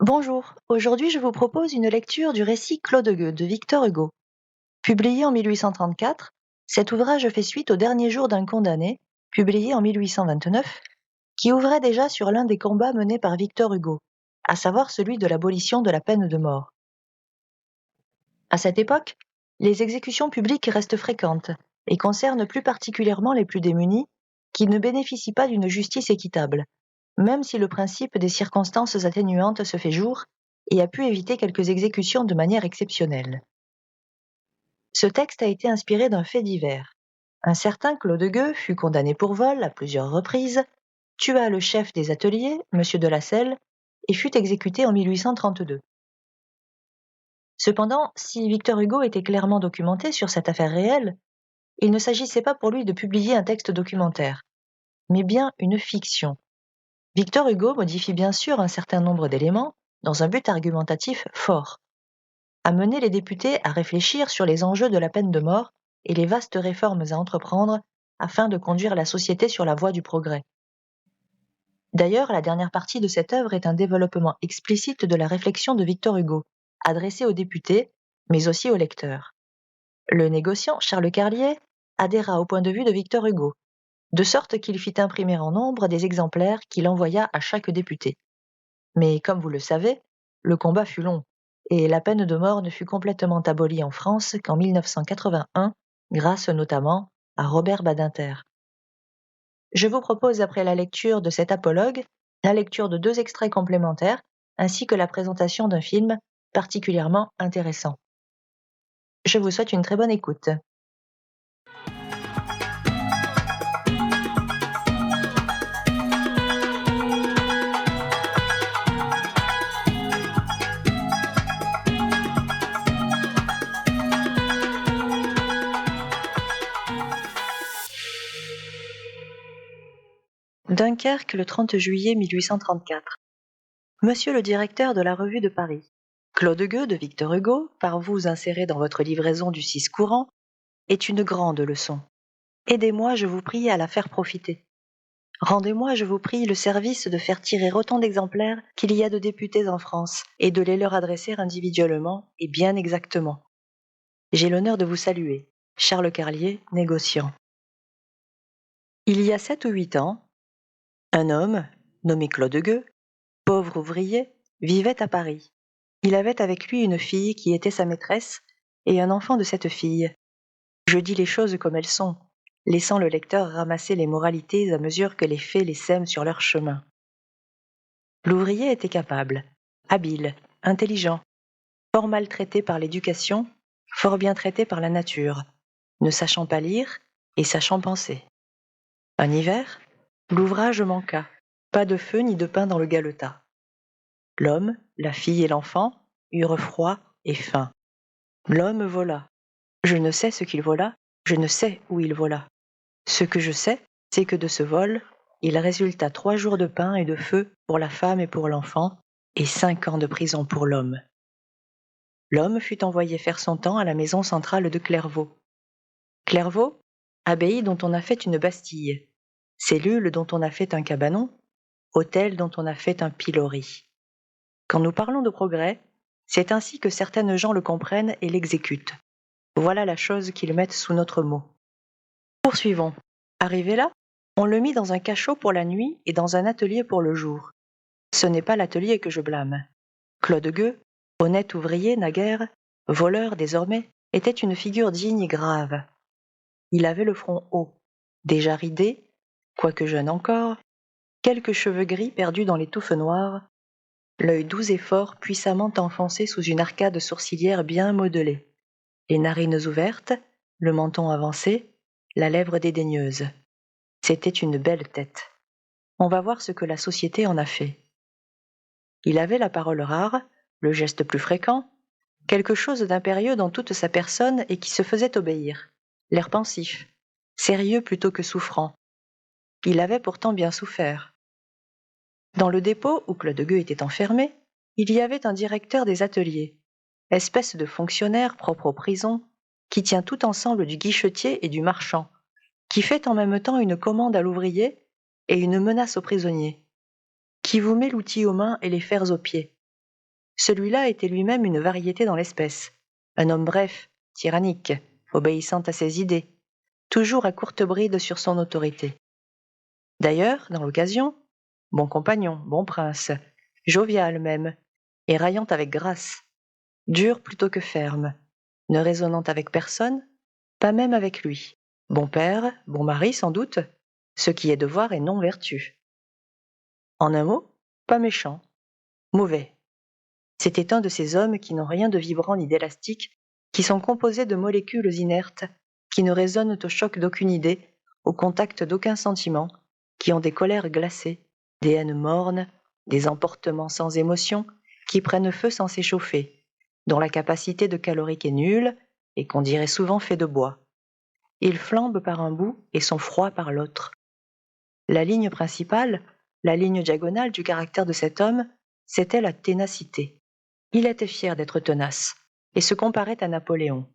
Bonjour, aujourd'hui je vous propose une lecture du récit Claude Gueux de Victor Hugo. Publié en 1834, cet ouvrage fait suite au dernier jour d'un condamné, publié en 1829, qui ouvrait déjà sur l'un des combats menés par Victor Hugo, à savoir celui de l'abolition de la peine de mort. À cette époque, les exécutions publiques restent fréquentes et concernent plus particulièrement les plus démunis, qui ne bénéficient pas d'une justice équitable, même si le principe des circonstances atténuantes se fait jour et a pu éviter quelques exécutions de manière exceptionnelle. Ce texte a été inspiré d'un fait divers. Un certain Claude Gueux fut condamné pour vol à plusieurs reprises, tua le chef des ateliers, M. de la Selle, et fut exécuté en 1832. Cependant, si Victor Hugo était clairement documenté sur cette affaire réelle, il ne s'agissait pas pour lui de publier un texte documentaire, mais bien une fiction. Victor Hugo modifie bien sûr un certain nombre d'éléments dans un but argumentatif fort: amener les députés à réfléchir sur les enjeux de la peine de mort et les vastes réformes à entreprendre afin de conduire la société sur la voie du progrès. D'ailleurs, la dernière partie de cette œuvre est un développement explicite de la réflexion de Victor Hugo, adressée aux députés, mais aussi aux lecteurs. Le négociant Charles Carlier adhéra au point de vue de Victor Hugo, de sorte qu'il fit imprimer en nombre des exemplaires qu'il envoya à chaque député. Mais comme vous le savez, le combat fut long, et la peine de mort ne fut complètement abolie en France qu'en 1981, grâce notamment à Robert Badinter. Je vous propose, après la lecture de cet apologue, la lecture de 2 extraits complémentaires, ainsi que la présentation d'un film particulièrement intéressant. Je vous souhaite une très bonne écoute. Dunkerque, le 30 juillet 1834. Monsieur le directeur de la Revue de Paris, Claude Gueux de Victor Hugo, par vous inséré dans votre livraison du 6 courant, est une grande leçon. Aidez-moi, je vous prie, à la faire profiter. Rendez-moi, je vous prie, le service de faire tirer autant d'exemplaires qu'il y a de députés en France, et de les leur adresser individuellement et bien exactement. J'ai l'honneur de vous saluer. Charles Carlier, négociant. Il y a 7 ou 8 ans, un homme, nommé Claude Gueux, pauvre ouvrier, vivait à Paris. Il avait avec lui une fille qui était sa maîtresse et un enfant de cette fille. Je dis les choses comme elles sont, laissant le lecteur ramasser les moralités à mesure que les faits les sèment sur leur chemin. L'ouvrier était capable, habile, intelligent, fort mal traité par l'éducation, fort bien traité par la nature, ne sachant pas lire et sachant penser. Un hiver, l'ouvrage manqua, pas de feu ni de pain dans le galetas. L'homme, la fille et l'enfant eurent froid et faim. L'homme vola. Je ne sais ce qu'il vola, je ne sais où il vola. Ce que je sais, c'est que de ce vol, il résulta 3 jours de pain et de feu pour la femme et pour l'enfant, et 5 ans de prison pour l'homme. L'homme fut envoyé faire son temps à la maison centrale de Clairvaux. Clairvaux, abbaye dont on a fait une bastille, cellule dont on a fait un cabanon, hôtel dont on a fait un pilori. Quand nous parlons de progrès, c'est ainsi que certaines gens le comprennent et l'exécutent. Voilà la chose qu'ils mettent sous notre mot. Poursuivons. Arrivé là, on le mit dans un cachot pour la nuit et dans un atelier pour le jour. Ce n'est pas l'atelier que je blâme. Claude Gueux, honnête ouvrier naguère, voleur désormais, était une figure digne et grave. Il avait le front haut, déjà ridé, quoique jeune encore, quelques cheveux gris perdus dans les touffes noires, l'œil doux et fort puissamment enfoncé sous une arcade sourcilière bien modelée, les narines ouvertes, le menton avancé, la lèvre dédaigneuse. C'était une belle tête. On va voir ce que la société en a fait. Il avait la parole rare, le geste plus fréquent, quelque chose d'impérieux dans toute sa personne et qui se faisait obéir, l'air pensif, sérieux plutôt que souffrant. Il avait pourtant bien souffert. Dans le dépôt où Claude Gueux était enfermé, il y avait un directeur des ateliers, espèce de fonctionnaire propre aux prisons, qui tient tout ensemble du guichetier et du marchand, qui fait en même temps une commande à l'ouvrier et une menace aux prisonniers, qui vous met l'outil aux mains et les fers aux pieds, Celui-là était lui-même une variété dans l'espèce. Un homme bref, tyrannique, obéissant à ses idées, toujours à courte bride sur son autorité. D'ailleurs, dans l'occasion, bon compagnon, bon prince, jovial même, et raillant avec grâce, dur plutôt que ferme, ne raisonnant avec personne, pas même avec lui. Bon père, bon mari sans doute, ce qui est devoir et non vertu. En un mot, pas méchant, mauvais. C'était un de ces hommes qui n'ont rien de vibrant ni d'élastique, qui sont composés de molécules inertes, qui ne résonnent au choc d'aucune idée, au contact d'aucun sentiment, qui ont des colères glacées, des haines mornes, des emportements sans émotion, qui prennent feu sans s'échauffer, dont la capacité de calorique est nulle et qu'on dirait souvent fait de bois. Ils flambent par un bout et sont froids par l'autre. La ligne principale, la ligne diagonale du caractère de cet homme, c'était la ténacité. Il était fier d'être tenace et se comparait à Napoléon.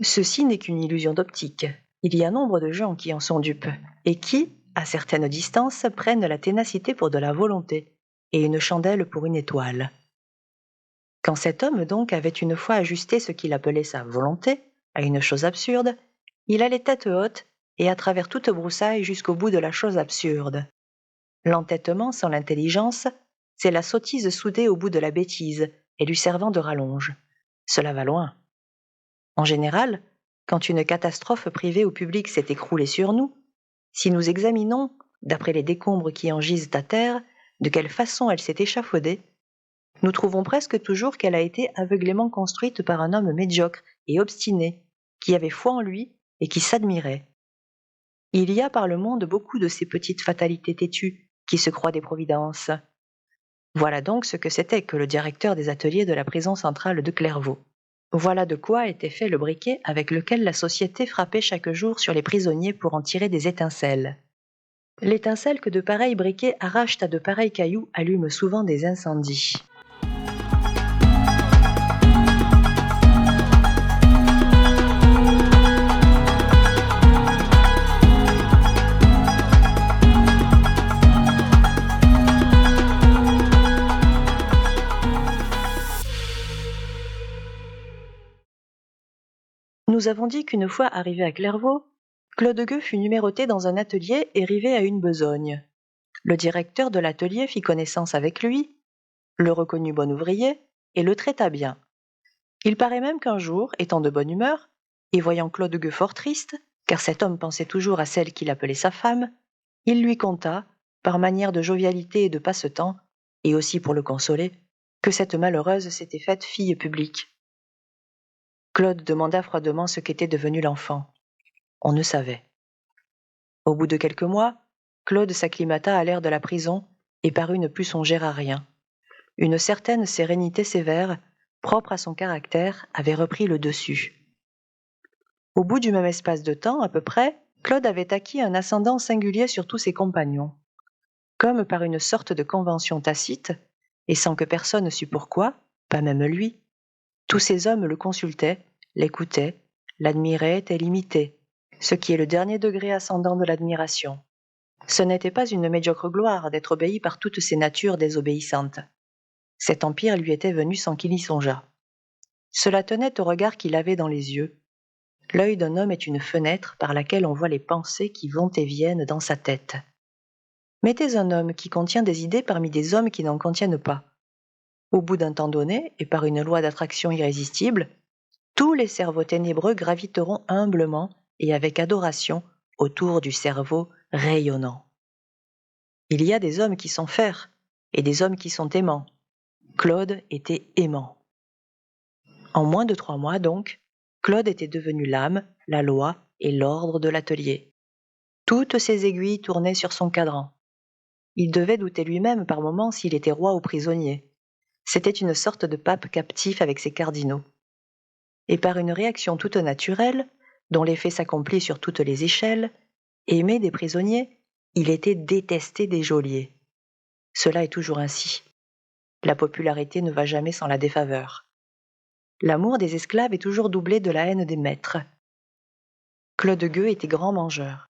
Ceci n'est qu'une illusion d'optique. Il y a nombre de gens qui en sont dupes et qui, à certaines distances, prennent la ténacité pour de la volonté et une chandelle pour une étoile. Quand cet homme donc avait une fois ajusté ce qu'il appelait sa volonté à une chose absurde, il allait tête haute et à travers toute broussaille jusqu'au bout de la chose absurde. L'entêtement sans l'intelligence, c'est la sottise soudée au bout de la bêtise et lui servant de rallonge. Cela va loin. En général, quand une catastrophe privée ou publique s'est écroulée sur nous, si nous examinons, d'après les décombres qui en gisent à terre, de quelle façon elle s'est échafaudée, nous trouvons presque toujours qu'elle a été aveuglément construite par un homme médiocre et obstiné, qui avait foi en lui et qui s'admirait. Il y a par le monde beaucoup de ces petites fatalités têtues qui se croient des providences. Voilà donc ce que c'était que le directeur des ateliers de la prison centrale de Clairvaux. Voilà de quoi était fait le briquet avec lequel la société frappait chaque jour sur les prisonniers pour en tirer des étincelles. L'étincelle que de pareils briquets arrachent à de pareils cailloux allume souvent des incendies. Nous avons dit qu'une fois arrivé à Clairvaux, Claude Gueux fut numéroté dans un atelier et rivé à une besogne. Le directeur de l'atelier fit connaissance avec lui, le reconnut bon ouvrier et le traita bien. Il paraît même qu'un jour, étant de bonne humeur, et voyant Claude Gueux fort triste, car cet homme pensait toujours à celle qu'il appelait sa femme, il lui conta, par manière de jovialité et de passe-temps, et aussi pour le consoler, que cette malheureuse s'était faite fille publique. Claude demanda froidement ce qu'était devenu l'enfant. On ne savait. Au bout de quelques mois, Claude s'acclimata à l'air de la prison et parut ne plus songer à rien. Une certaine sérénité sévère, propre à son caractère, avait repris le dessus. Au bout du même espace de temps, à peu près, Claude avait acquis un ascendant singulier sur tous ses compagnons. Comme par une sorte de convention tacite, et sans que personne sût pourquoi, pas même lui, tous ces hommes le consultaient, l'écoutaient, l'admiraient et l'imitaient, ce qui est le dernier degré ascendant de l'admiration. Ce n'était pas une médiocre gloire d'être obéi par toutes ces natures désobéissantes. Cet empire lui était venu sans qu'il y songeât. Cela tenait au regard qu'il avait dans les yeux. L'œil d'un homme est une fenêtre par laquelle on voit les pensées qui vont et viennent dans sa tête. Mettez un homme qui contient des idées parmi des hommes qui n'en contiennent pas. Au bout d'un temps donné, et par une loi d'attraction irrésistible, tous les cerveaux ténébreux graviteront humblement et avec adoration autour du cerveau rayonnant. Il y a des hommes qui sont fers et des hommes qui sont aimants. Claude était aimant. En moins de 3 mois donc, Claude était devenu l'âme, la loi et l'ordre de l'atelier. Toutes ses aiguilles tournaient sur son cadran. Il devait douter lui-même par moments s'il était roi ou prisonnier. C'était une sorte de pape captif avec ses cardinaux. Et par une réaction toute naturelle, dont l'effet s'accomplit sur toutes les échelles, aimé des prisonniers, il était détesté des geôliers. Cela est toujours ainsi. La popularité ne va jamais sans la défaveur. L'amour des esclaves est toujours doublé de la haine des maîtres. Claude Gueux était grand mangeur.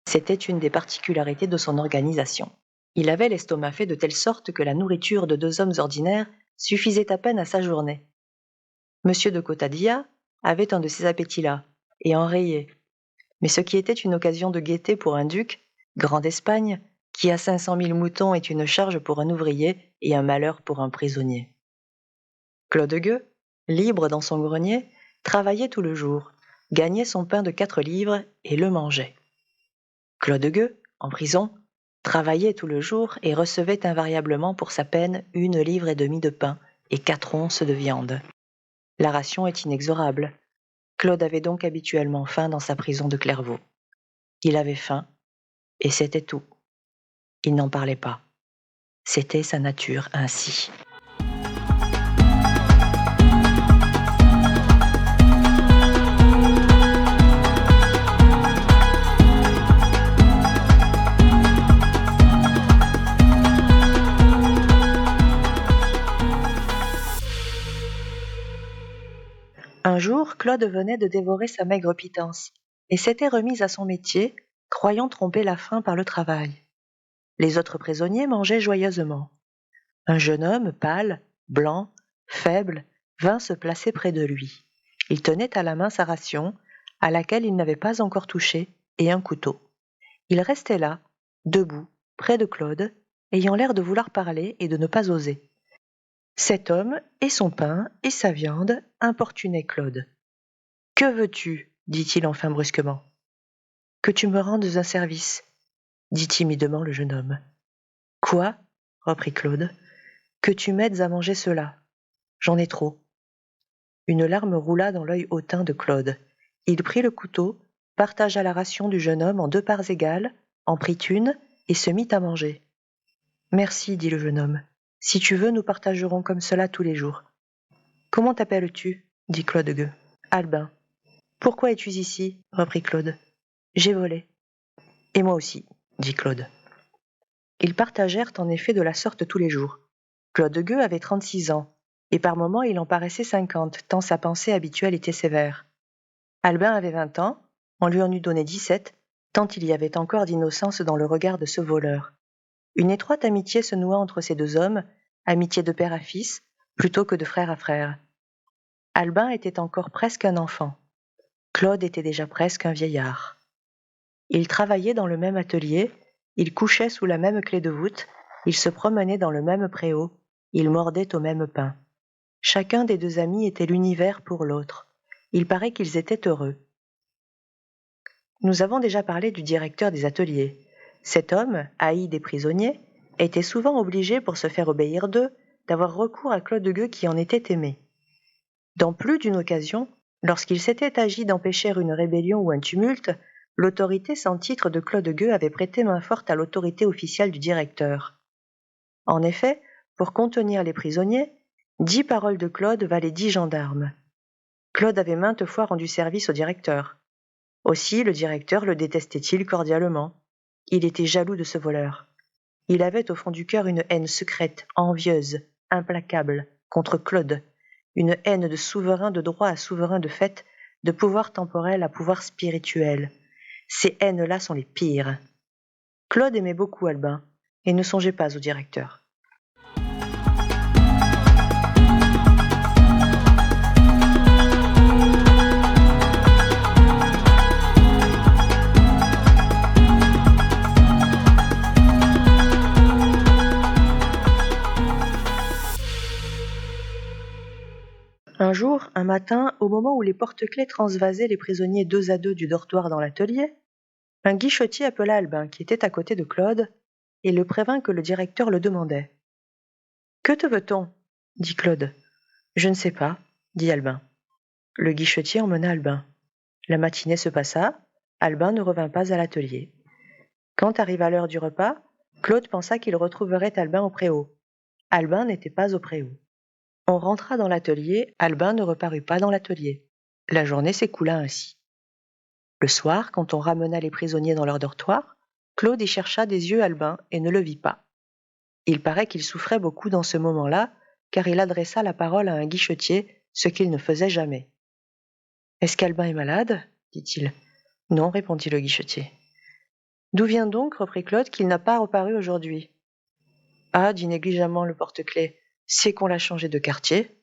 C'était une des particularités de son organisation. Il avait l'estomac fait de telle sorte que la nourriture de 2 hommes ordinaires suffisait à peine à sa journée. Monsieur de Cotadilla avait un de ces appétits-là, et enrayait. Mais ce qui était une occasion de gaieté pour un duc, grand d'Espagne, qui a 500 000 moutons est une charge pour un ouvrier et un malheur pour un prisonnier. Claude Gueux, libre dans son grenier, travaillait tout le jour, gagnait son pain de 4 livres et le mangeait. Claude Gueux, en prison, travaillait tout le jour et recevait invariablement pour sa peine 1,5 livre de pain et 4 onces de viande. La ration est inexorable. Claude avait donc habituellement faim dans sa prison de Clairvaux. Il avait faim, et c'était tout. Il n'en parlait pas. C'était sa nature ainsi. Un jour, Claude venait de dévorer sa maigre pitance et s'était remis à son métier, croyant tromper la faim par le travail. Les autres prisonniers mangeaient joyeusement. Un jeune homme, pâle, blanc, faible, vint se placer près de lui. Il tenait à la main sa ration, à laquelle il n'avait pas encore touché, et un couteau. Il restait là, debout, près de Claude, ayant l'air de vouloir parler et de ne pas oser. Cet homme, et son pain, et sa viande, importunaient Claude. « Que veux-tu » dit-il enfin brusquement. « Que tu me rendes un service, » dit timidement le jeune homme. « Quoi » reprit Claude. « Que tu m'aides à manger cela. J'en ai trop. » Une larme roula dans l'œil hautain de Claude. Il prit le couteau, partagea la ration du jeune homme en 2 parts égales, en prit une et se mit à manger. « Merci, dit le jeune homme. Si tu veux, nous partagerons comme cela tous les jours. »« Comment t'appelles-tu » dit Claude Gueux. « Albin. »« Pourquoi es-tu ici » reprit Claude. « J'ai volé. »« Et moi aussi, » dit Claude. Ils partagèrent en effet de la sorte tous les jours. Claude Gueux avait 36 ans, et par moments il en paraissait 50, tant sa pensée habituelle était sévère. Albin avait 20 ans, on lui en eût donné 17, tant il y avait encore d'innocence dans le regard de ce voleur. Une étroite amitié se noua entre ces 2 hommes, amitié de père à fils, plutôt que de frère à frère. Albin était encore presque un enfant. Claude était déjà presque un vieillard. Ils travaillaient dans le même atelier, ils couchaient sous la même clé de voûte, ils se promenaient dans le même préau, ils mordaient au même pain. Chacun des 2 amis était l'univers pour l'autre. Il paraît qu'ils étaient heureux. Nous avons déjà parlé du directeur des ateliers. Cet homme, haï des prisonniers, était souvent obligé, pour se faire obéir d'eux, d'avoir recours à Claude Gueux qui en était aimé. Dans plus d'une occasion, lorsqu'il s'était agi d'empêcher une rébellion ou un tumulte, l'autorité sans titre de Claude Gueux avait prêté main forte à l'autorité officielle du directeur. En effet, pour contenir les prisonniers, 10 paroles de Claude valaient 10 gendarmes. Claude avait maintes fois rendu service au directeur. Aussi le directeur le détestait-il cordialement. Il était jaloux de ce voleur. Il avait au fond du cœur une haine secrète, envieuse, implacable, contre Claude, une haine de souverain de droit à souverain de fait, de pouvoir temporel à pouvoir spirituel. Ces haines-là sont les pires. Claude aimait beaucoup Albin, et ne songeait pas au directeur. Un jour, un matin, au moment où les porte-clés transvasaient les prisonniers 2 à 2 du dortoir dans l'atelier, un guichetier appela Albin, qui était à côté de Claude, et le prévint que le directeur le demandait. « Que te veut-on » dit Claude. « Je ne sais pas, » dit Albin. Le guichetier emmena Albin. La matinée se passa, Albin ne revint pas à l'atelier. Quand arriva l'heure du repas, Claude pensa qu'il retrouverait Albin au préau. Albin n'était pas au préau. On rentra dans l'atelier, Albin ne reparut pas dans l'atelier. La journée s'écoula ainsi. Le soir, quand on ramena les prisonniers dans leur dortoir, Claude y chercha des yeux Albin et ne le vit pas. Il paraît qu'il souffrait beaucoup dans ce moment-là, car il adressa la parole à un guichetier, ce qu'il ne faisait jamais. « Est-ce qu'Albin est malade ?» dit-il. « Non, répondit le guichetier. »« D'où vient donc, reprit Claude, qu'il n'a pas reparu aujourd'hui ?» « Ah, dit négligemment le porte-clés, C'est qu'on l'a changé de quartier.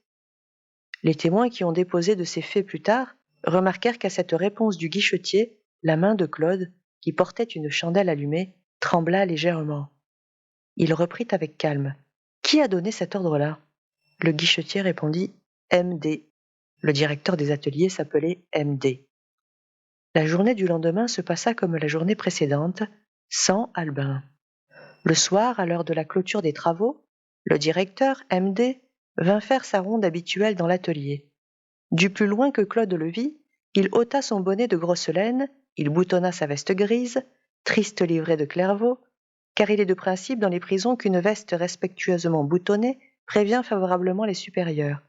Les témoins qui ont déposé de ces faits plus tard remarquèrent qu'à cette réponse du guichetier, la main de Claude, qui portait une chandelle allumée, trembla légèrement. Il reprit avec calme. « Qui a donné cet ordre-là » Le guichetier répondit « M.D. » Le directeur des ateliers s'appelait M.D. La journée du lendemain se passa comme la journée précédente, sans Albin. Le soir, à l'heure de la clôture des travaux, le directeur, M.D., vint faire sa ronde habituelle dans l'atelier. Du plus loin que Claude le vit, il ôta son bonnet de grosse laine, il boutonna sa veste grise, triste livrée de Clairvaux, car il est de principe dans les prisons qu'une veste respectueusement boutonnée prévient favorablement les supérieurs.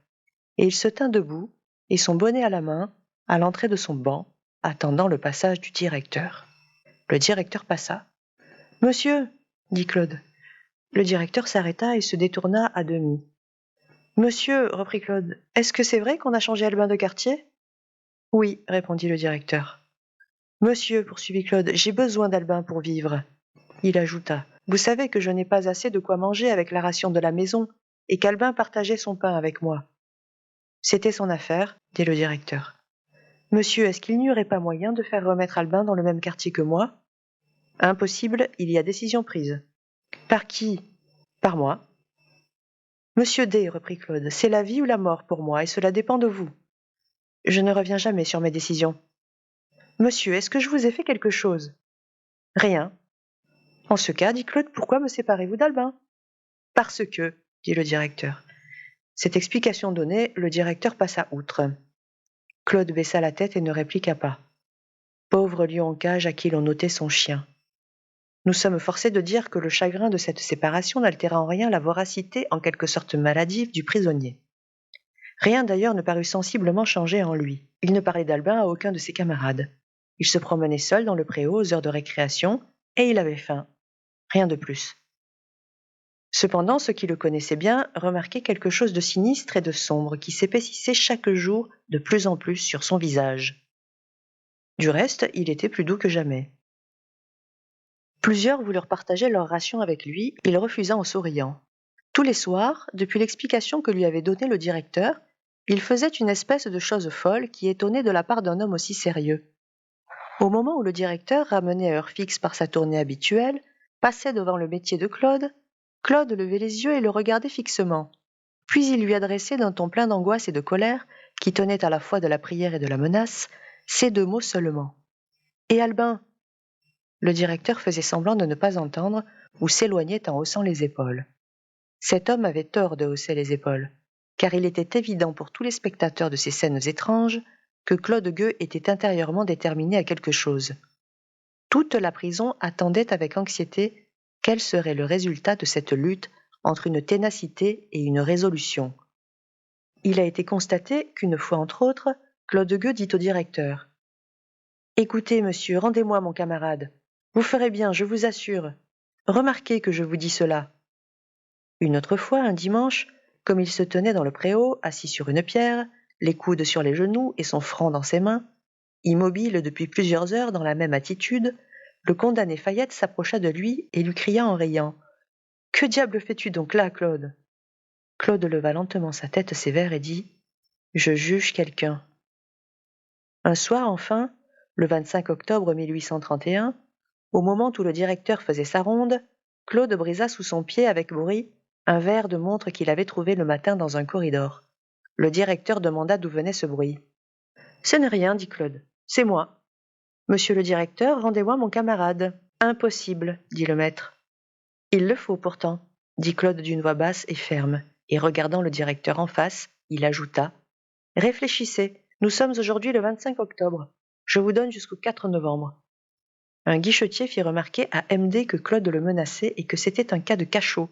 Et il se tint debout, et son bonnet à la main, à l'entrée de son banc, attendant le passage du directeur. Le directeur passa. « Monsieur » dit Claude. Le directeur s'arrêta et se détourna à demi. « Monsieur, reprit Claude, est-ce que c'est vrai qu'on a changé Albin de quartier ?» « Oui, répondit le directeur. »« Monsieur, poursuivit Claude, j'ai besoin d'Albin pour vivre. » Il ajouta. « Vous savez que je n'ai pas assez de quoi manger avec la ration de la maison et qu'Albin partageait son pain avec moi. » C'était son affaire, dit le directeur. « Monsieur, est-ce qu'il n'y aurait pas moyen de faire remettre Albin dans le même quartier que moi ?»« Impossible, il y a décision prise. »« Par qui ?»« Par moi. »« Monsieur D, reprit Claude, c'est la vie ou la mort pour moi et cela dépend de vous. » « Je ne reviens jamais sur mes décisions. »« Monsieur, est-ce que je vous ai fait quelque chose ?»« Rien. »« En ce cas, dit Claude, pourquoi me séparez-vous d'Albin ?»« Parce que, dit le directeur. » Cette explication donnée, le directeur passa outre. Claude baissa la tête et ne répliqua pas. Pauvre lion en cage à qui l'on ôtait son chien. Nous sommes forcés de dire que le chagrin de cette séparation n'altéra en rien la voracité en quelque sorte maladive du prisonnier. Rien d'ailleurs ne parut sensiblement changé en lui. Il ne parlait d'Albin à aucun de ses camarades. Il se promenait seul dans le préau aux heures de récréation, et il avait faim. Rien de plus. Cependant, ceux qui le connaissaient bien remarquaient quelque chose de sinistre et de sombre qui s'épaississait chaque jour de plus en plus sur son visage. Du reste, il était plus doux que jamais. Plusieurs voulurent partager leur ration avec lui, il refusa en souriant. Tous les soirs, depuis l'explication que lui avait donnée le directeur, il faisait une espèce de chose folle qui étonnait de la part d'un homme aussi sérieux. Au moment où le directeur, ramené à heure fixe par sa tournée habituelle, passait devant le métier de Claude, Claude levait les yeux et le regardait fixement. Puis il lui adressait d'un ton plein d'angoisse et de colère, qui tenait à la fois de la prière et de la menace, ces deux mots seulement. « Et Albin ?» Le directeur faisait semblant de ne pas entendre ou s'éloignait en haussant les épaules. Cet homme avait tort de hausser les épaules, car il était évident pour tous les spectateurs de ces scènes étranges que Claude Gueux était intérieurement déterminé à quelque chose. Toute la prison attendait avec anxiété quel serait le résultat de cette lutte entre une ténacité et une résolution. Il a été constaté qu'une fois entre autres, Claude Gueux dit au directeur « Écoutez, monsieur, rendez-moi mon camarade. Vous ferez bien, je vous assure. Remarquez que je vous dis cela. » Une autre fois, un dimanche, comme il se tenait dans le préau, assis sur une pierre, les coudes sur les genoux et son front dans ses mains, immobile depuis plusieurs heures dans la même attitude, le condamné Fayette s'approcha de lui et lui cria en riant « Que diable fais-tu donc là, Claude ?» Claude leva lentement sa tête sévère et dit « Je juge quelqu'un. » Un soir, enfin, le 25 octobre 1831, au moment où le directeur faisait sa ronde, Claude brisa sous son pied avec bruit un verre de montre qu'il avait trouvé le matin dans un corridor. Le directeur demanda d'où venait ce bruit. « Ce n'est rien, dit Claude. C'est moi. »« Monsieur le directeur, rendez-moi mon camarade. »« Impossible, dit le maître. »« Il le faut pourtant, dit Claude d'une voix basse et ferme, et regardant le directeur en face, il ajouta « Réfléchissez, nous sommes aujourd'hui le 25 octobre. Je vous donne jusqu'au 4 novembre. » Un guichetier fit remarquer à M.D. que Claude le menaçait et que c'était un cas de cachot.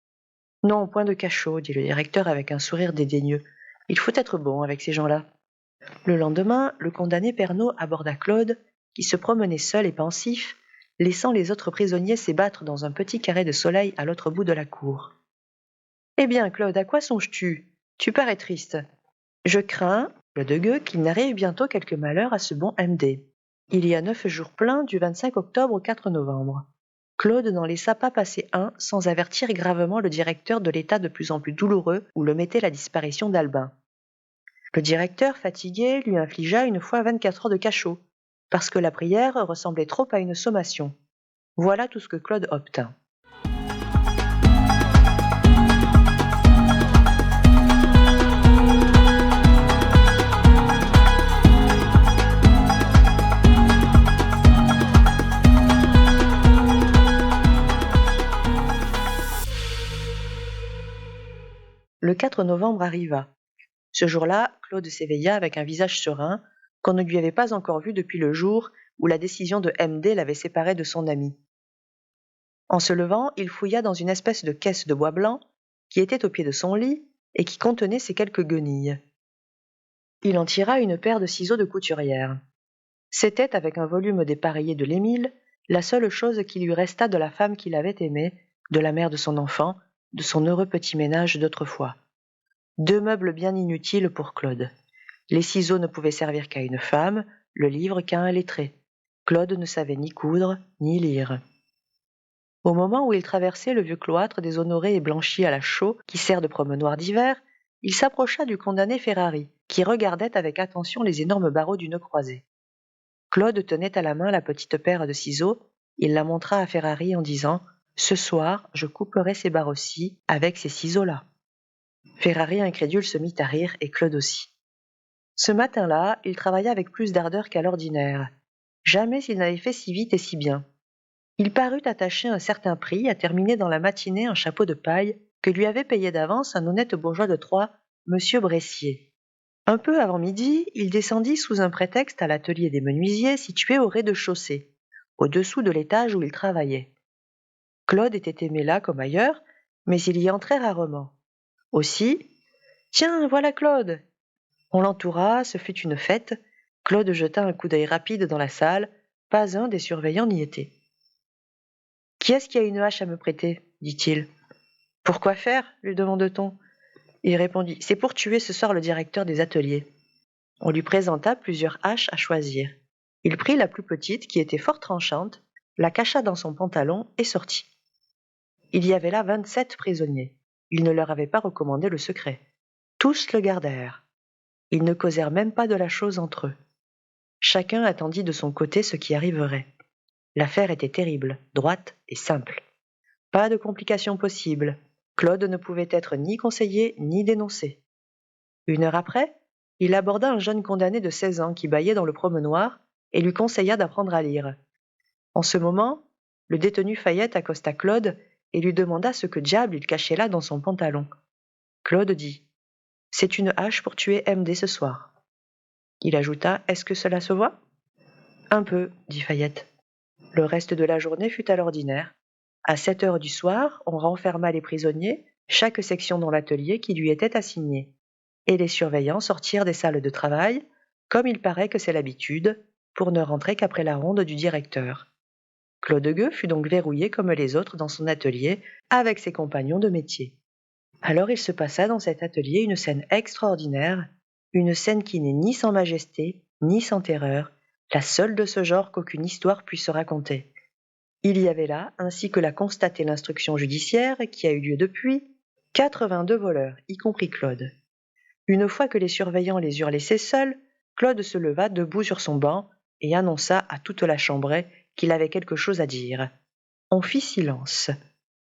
« Non, point de cachot, dit le directeur avec un sourire dédaigneux. Il faut être bon avec ces gens-là. » Le lendemain, le condamné Pernot aborda Claude, qui se promenait seul et pensif, laissant les autres prisonniers s'ébattre dans un petit carré de soleil à l'autre bout de la cour. « Eh bien, Claude, à quoi songes-tu ? Tu parais triste. »« Je crains, Claude Gueux, qu'il n'arrive bientôt quelque malheur à ce bon M.D. Il y a 9 jours pleins du 25 octobre au 4 novembre. Claude n'en laissa pas passer un sans avertir gravement le directeur de l'état de plus en plus douloureux où le mettait la disparition d'Albin. Le directeur, fatigué, lui infligea une fois 24 heures de cachot, parce que la prière ressemblait trop à une sommation. Voilà tout ce que Claude obtint. Le 4 novembre arriva. Ce jour-là, Claude s'éveilla avec un visage serein, qu'on ne lui avait pas encore vu depuis le jour où la décision de MD l'avait séparé de son ami. En se levant, il fouilla dans une espèce de caisse de bois blanc qui était au pied de son lit et qui contenait ses quelques guenilles. Il en tira une paire de ciseaux de couturière. C'était, avec un volume dépareillé de l'Émile, la seule chose qui lui restât de la femme qu'il avait aimée, de la mère de son enfant, de son heureux petit ménage d'autrefois. 2 meubles bien inutiles pour Claude. Les ciseaux ne pouvaient servir qu'à une femme, le livre qu'à un lettré. Claude ne savait ni coudre, ni lire. Au moment où il traversait le vieux cloître déshonoré et blanchi à la chaux qui sert de promenoir d'hiver, il s'approcha du condamné Ferrari, qui regardait avec attention les énormes barreaux d'une croisée. Claude tenait à la main la petite paire de ciseaux, il la montra à Ferrari en disant « Ce soir, je couperai ces barreaux-ci avec ces ciseaux-là. » Ferrari incrédule se mit à rire et Claude aussi. Ce matin-là, il travailla avec plus d'ardeur qu'à l'ordinaire. Jamais il n'avait fait si vite et si bien. Il parut attacher un certain prix à terminer dans la matinée un chapeau de paille que lui avait payé d'avance un honnête bourgeois de Troyes, M. Bressier. Un peu avant midi, il descendit sous un prétexte à l'atelier des menuisiers situé au rez-de-chaussée, au-dessous de l'étage où il travaillait. Claude était aimé là comme ailleurs, mais il y entrait rarement. Aussi, « Tiens, voilà Claude !» On l'entoura, ce fut une fête. Claude jeta un coup d'œil rapide dans la salle. Pas un des surveillants n'y était. « Qui est-ce qui a une hache à me prêter ?» dit-il. « Pourquoi faire ?» lui demande-t-on. Il répondit « C'est pour tuer ce soir le directeur des ateliers. » On lui présenta plusieurs haches à choisir. Il prit la plus petite, qui était fort tranchante, la cacha dans son pantalon et sortit. Il y avait là 27 prisonniers. Il ne leur avait pas recommandé le secret. Tous le gardèrent. Ils ne causèrent même pas de la chose entre eux. Chacun attendit de son côté ce qui arriverait. L'affaire était terrible, droite et simple. Pas de complications possibles. Claude ne pouvait être ni conseillé ni dénoncé. 1 heure après, il aborda un jeune condamné de 16 ans qui bâillait dans le promenoir et lui conseilla d'apprendre à lire. En ce moment, le détenu Fayette accosta Claude et lui demanda ce que diable il cachait là dans son pantalon. Claude dit « C'est une hache pour tuer MD ce soir. » Il ajouta « Est-ce que cela se voit ?»« Un peu, » dit Fayette. Le reste de la journée fut à l'ordinaire. À 7 heures du soir, on renferma les prisonniers, chaque section dans l'atelier qui lui était assignée. Et les surveillants sortirent des salles de travail, comme il paraît que c'est l'habitude, pour ne rentrer qu'après la ronde du directeur. Claude Gueux fut donc verrouillé comme les autres dans son atelier, avec ses compagnons de métier. Alors il se passa dans cet atelier une scène extraordinaire, une scène qui n'est ni sans majesté, ni sans terreur, la seule de ce genre qu'aucune histoire puisse raconter. Il y avait là, ainsi que l'a constaté l'instruction judiciaire qui a eu lieu depuis, 82 voleurs, y compris Claude. Une fois que les surveillants les eurent laissés seuls, Claude se leva debout sur son banc et annonça à toute la chambrée qu'il avait quelque chose à dire. On fit silence.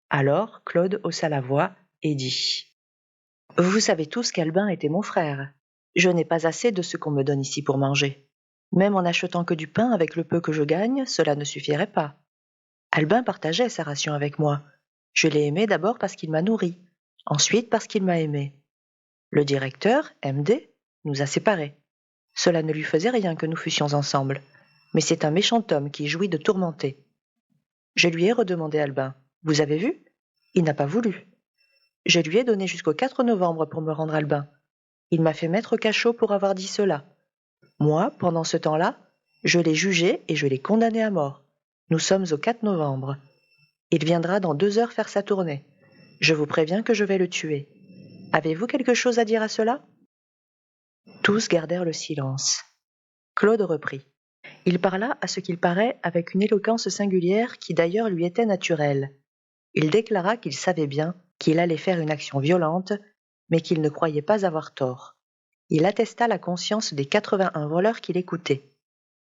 Alors Claude haussa la voix et dit « Vous savez tous qu'Albin était mon frère. Je n'ai pas assez de ce qu'on me donne ici pour manger. Même en n'achetant que du pain avec le peu que je gagne, cela ne suffirait pas. Albin partageait sa ration avec moi. Je l'ai aimé d'abord parce qu'il m'a nourri, ensuite parce qu'il m'a aimé. Le directeur, MD, nous a séparés. Cela ne lui faisait rien que nous fussions ensemble, mais c'est un méchant homme qui jouit de tourmenter. Je lui ai redemandé Albin. Vous avez vu ? Il n'a pas voulu. Je lui ai donné jusqu'au 4 novembre pour me rendre Albin. Il m'a fait mettre au cachot pour avoir dit cela. Moi, pendant ce temps-là, je l'ai jugé et je l'ai condamné à mort. Nous sommes au 4 novembre. Il viendra dans 2 heures faire sa tournée. Je vous préviens que je vais le tuer. Avez-vous quelque chose à dire à cela ? Tous gardèrent le silence. Claude reprit. Il parla, à ce qu'il paraît, avec une éloquence singulière qui d'ailleurs lui était naturelle. Il déclara qu'il savait bien qu'il allait faire une action violente, mais qu'il ne croyait pas avoir tort. Il attesta la conscience des 81 voleurs qui l'écoutaient,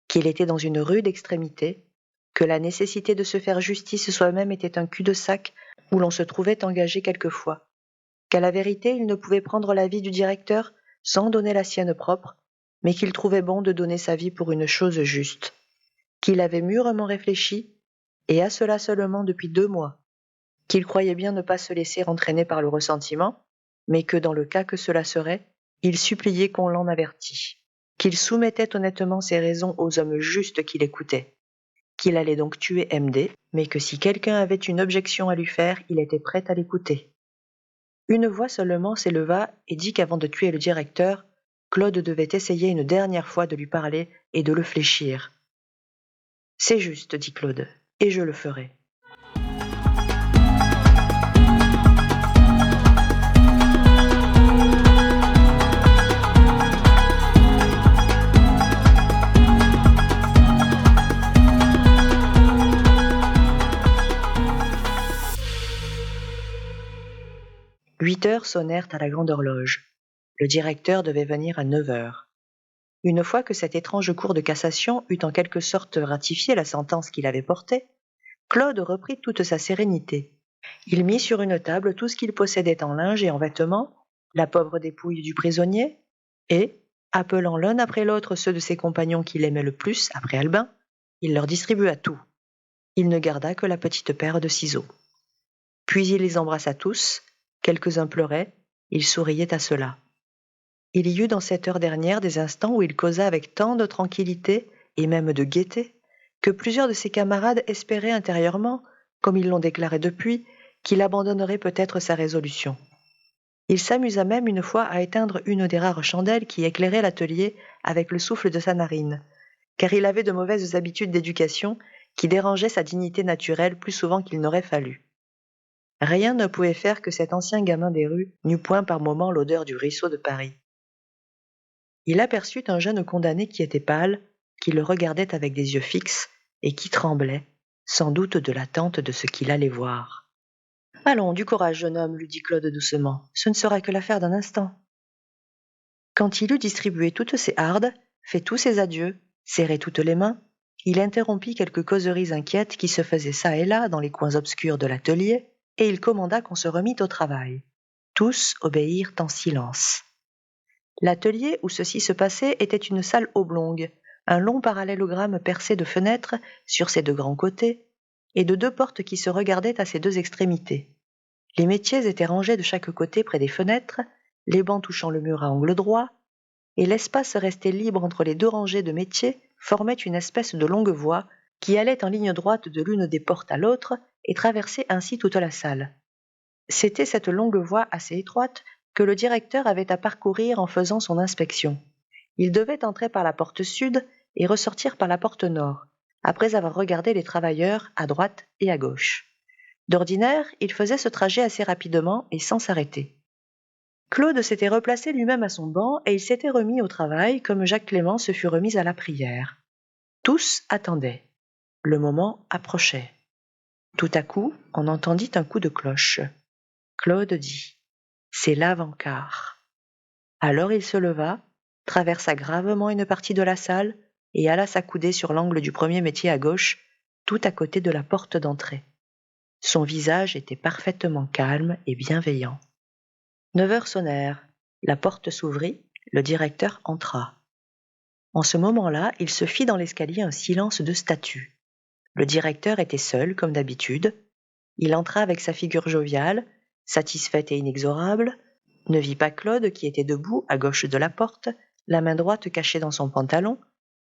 qu'il était dans une rude extrémité, que la nécessité de se faire justice soi-même était un cul-de-sac où l'on se trouvait engagé quelquefois, qu'à la vérité il ne pouvait prendre la vie du directeur sans donner la sienne propre, mais qu'il trouvait bon de donner sa vie pour une chose juste, qu'il avait mûrement réfléchi, et à cela seulement depuis 2 mois, qu'il croyait bien ne pas se laisser entraîner par le ressentiment, mais que dans le cas que cela serait, il suppliait qu'on l'en avertît, qu'il soumettait honnêtement ses raisons aux hommes justes qui l'écoutaient, qu'il allait donc tuer MD, mais que si quelqu'un avait une objection à lui faire, il était prêt à l'écouter. Une voix seulement s'éleva et dit qu'avant de tuer le directeur, Claude devait essayer une dernière fois de lui parler et de le fléchir. « C'est juste, dit Claude, et je le ferai. » 8 heures sonnèrent à la grande horloge. Le directeur devait venir à 9 heures. Une fois que cette étrange cour de cassation eut en quelque sorte ratifié la sentence qu'il avait portée, Claude reprit toute sa sérénité. Il mit sur une table tout ce qu'il possédait en linge et en vêtements, la pauvre dépouille du prisonnier, et, appelant l'un après l'autre ceux de ses compagnons qu'il aimait le plus, après Albin, il leur distribua tout. Il ne garda que la petite paire de ciseaux. Puis il les embrassa tous, quelques-uns pleuraient, il souriait à cela. Il y eut dans cette heure dernière des instants où il causa avec tant de tranquillité et même de gaieté que plusieurs de ses camarades espéraient intérieurement, comme ils l'ont déclaré depuis, qu'il abandonnerait peut-être sa résolution. Il s'amusa même une fois à éteindre une des rares chandelles qui éclairaient l'atelier avec le souffle de sa narine, car il avait de mauvaises habitudes d'éducation qui dérangeaient sa dignité naturelle plus souvent qu'il n'aurait fallu. Rien ne pouvait faire que cet ancien gamin des rues n'eût point par moments l'odeur du ruisseau de Paris. Il aperçut un jeune condamné qui était pâle, qui le regardait avec des yeux fixes et qui tremblait, sans doute de l'attente de ce qu'il allait voir. « Allons, du courage, jeune homme, lui dit Claude doucement, ce ne sera que l'affaire d'un instant. » Quand il eut distribué toutes ses hardes, fait tous ses adieux, serré toutes les mains, il interrompit quelques causeries inquiètes qui se faisaient çà et là dans les coins obscurs de l'atelier, et il commanda qu'on se remît au travail. Tous obéirent en silence. L'atelier où ceci se passait était une salle oblongue, un long parallélogramme percé de fenêtres sur ses 2 grands côtés, et de 2 portes qui se regardaient à ses 2 extrémités. Les métiers étaient rangés de chaque côté près des fenêtres, les bancs touchant le mur à angle droit, et l'espace resté libre entre les 2 rangées de métiers formait une espèce de longue voie qui allait en ligne droite de l'une des portes à l'autre et traversait ainsi toute la salle. C'était cette longue voie assez étroite que le directeur avait à parcourir en faisant son inspection. Il devait entrer par la porte sud et ressortir par la porte nord, après avoir regardé les travailleurs à droite et à gauche. D'ordinaire, il faisait ce trajet assez rapidement et sans s'arrêter. Claude s'était replacé lui-même à son banc et il s'était remis au travail comme Jacques Clément se fut remis à la prière. Tous attendaient. Le moment approchait. Tout à coup, on entendit un coup de cloche. Claude dit « C'est l'avant-quart ». Alors il se leva, traversa gravement une partie de la salle et alla s'accouder sur l'angle du premier métier à gauche, tout à côté de la porte d'entrée. Son visage était parfaitement calme et bienveillant. 9 heures sonnèrent, la porte s'ouvrit, le directeur entra. En ce moment-là, il se fit dans l'escalier un silence de statue. Le directeur était seul, comme d'habitude. Il entra avec sa figure joviale, satisfaite et inexorable, ne vit pas Claude qui était debout à gauche de la porte, la main droite cachée dans son pantalon,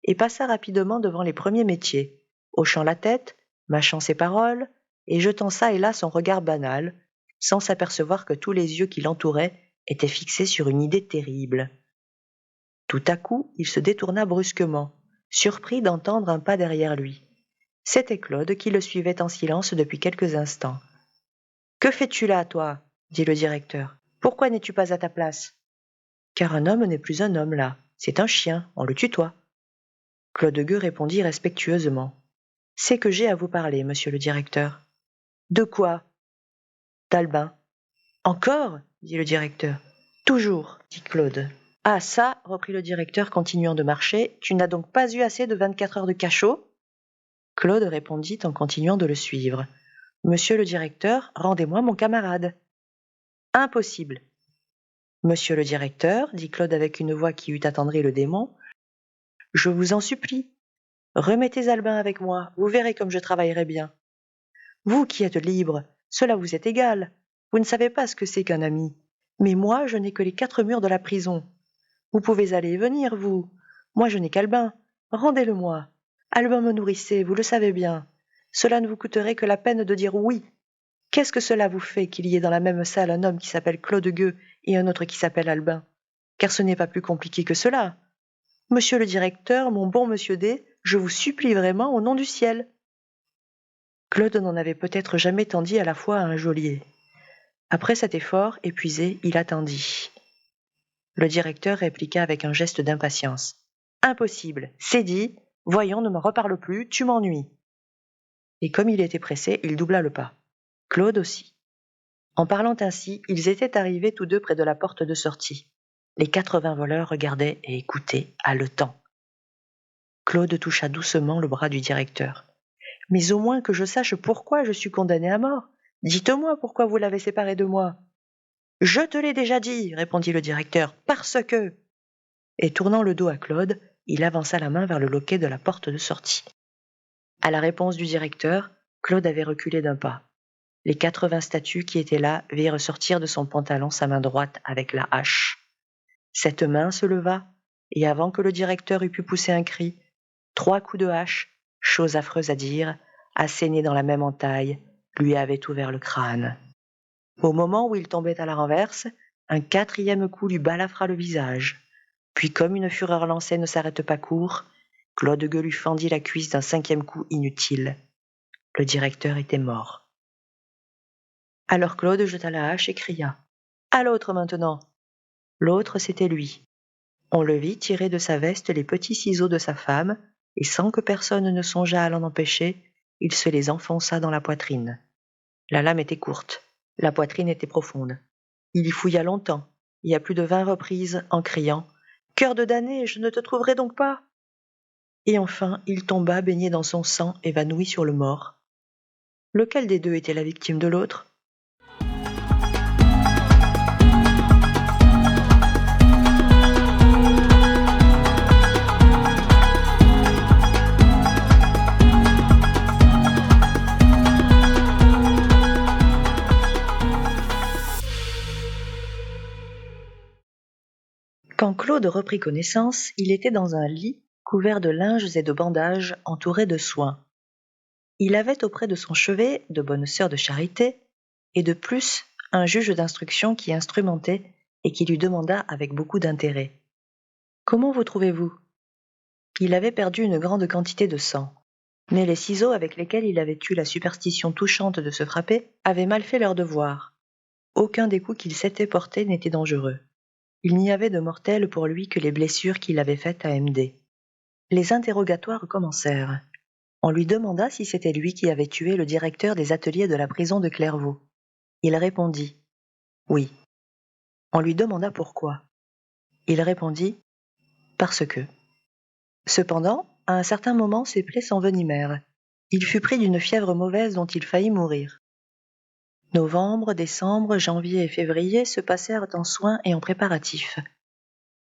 et passa rapidement devant les premiers métiers, hochant la tête, mâchant ses paroles, et jetant çà et là son regard banal, sans s'apercevoir que tous les yeux qui l'entouraient étaient fixés sur une idée terrible. Tout à coup, il se détourna brusquement, surpris d'entendre un pas derrière lui. C'était Claude qui le suivait en silence depuis quelques instants. « Que fais-tu là, toi ?» dit le directeur. « Pourquoi n'es-tu pas à ta place ?»« Car un homme n'est plus un homme là, c'est un chien, on le tutoie. » Claude Gueux répondit respectueusement. « C'est que j'ai à vous parler, monsieur le directeur. »« De quoi ?»« D'Albin. »« Encore ?» dit le directeur. « Toujours, dit Claude. »« Ah ça, reprit le directeur continuant de marcher, tu n'as donc pas eu assez de 24 heures de cachot ?» Claude répondit en continuant de le suivre. « Monsieur le directeur, rendez-moi mon camarade. »« Impossible. »« Monsieur le directeur, dit Claude avec une voix qui eût attendri le démon, je vous en supplie. Remettez Albin avec moi, vous verrez comme je travaillerai bien. Vous qui êtes libre, cela vous est égal. Vous ne savez pas ce que c'est qu'un ami. Mais moi, je n'ai que les 4 murs de la prison. Vous pouvez aller et venir, vous. Moi, je n'ai qu'Albin. Rendez-le-moi. Albin me nourrissait, vous le savez bien. Cela ne vous coûterait que la peine de dire oui. Qu'est-ce que cela vous fait qu'il y ait dans la même salle un homme qui s'appelle Claude Gueux et un autre qui s'appelle Albin? Car ce n'est pas plus compliqué que cela. Monsieur le directeur, mon bon monsieur D, je vous supplie vraiment au nom du ciel. Claude n'en avait peut-être jamais tant dit à la fois à un geôlier. Après cet effort, épuisé, il attendit. Le directeur répliqua avec un geste d'impatience. « Impossible, c'est dit. Voyons, ne m'en reparle plus, tu m'ennuies. » Et comme il était pressé, il doubla le pas. Claude aussi. En parlant ainsi, ils étaient arrivés tous deux près de la porte de sortie. Les 80 voleurs regardaient et écoutaient, haletants. Claude toucha doucement le bras du directeur. « Mais au moins que je sache pourquoi je suis condamné à mort. Dites-moi pourquoi vous l'avez séparé de moi. »« Je te l'ai déjà dit, répondit le directeur, parce que... » Et tournant le dos à Claude, il avança la main vers le loquet de la porte de sortie. À la réponse du directeur, Claude avait reculé d'un pas. Les 80 statues qui étaient là virent sortir de son pantalon sa main droite avec la hache. Cette main se leva, et avant que le directeur eût pu pousser un cri, 3 coups de hache, chose affreuse à dire, assénés dans la même entaille, lui avaient ouvert le crâne. Au moment où il tombait à la renverse, un 4e coup lui balafra le visage. Puis, comme une fureur lancée ne s'arrête pas court, Claude Gueux lui fendit la cuisse d'un 5e coup inutile. Le directeur était mort. Alors Claude jeta la hache et cria « À l'autre maintenant !» L'autre, c'était lui. On le vit tirer de sa veste les petits ciseaux de sa femme, et sans que personne ne songeât à l'en empêcher, il se les enfonça dans la poitrine. La lame était courte, la poitrine était profonde. Il y fouilla longtemps, et à plus de 20 reprises, en criant « Cœur de damné, je ne te trouverai donc pas !» Et enfin, il tomba baigné dans son sang, évanoui sur le mort. Lequel des deux était la victime de l'autre ? Quand Claude reprit connaissance, il était dans un lit, couvert de linges et de bandages, entouré de soins. Il avait auprès de son chevet de bonnes sœurs de charité, et de plus un juge d'instruction qui instrumentait et qui lui demanda avec beaucoup d'intérêt. « Comment vous trouvez-vous » Il avait perdu une grande quantité de sang, mais les ciseaux avec lesquels il avait eu la superstition touchante de se frapper avaient mal fait leur devoir. Aucun des coups qu'il s'était portés n'était dangereux. Il n'y avait de mortel pour lui que les blessures qu'il avait faites à MD. Les interrogatoires commencèrent. On lui demanda si c'était lui qui avait tué le directeur des ateliers de la prison de Clairvaux. Il répondit « Oui ». On lui demanda pourquoi. Il répondit « Parce que ». Cependant, à un certain moment, ses plaies s'envenimèrent. Il fut pris d'une fièvre mauvaise dont il faillit mourir. Novembre, décembre, janvier et février se passèrent en soins et en préparatifs.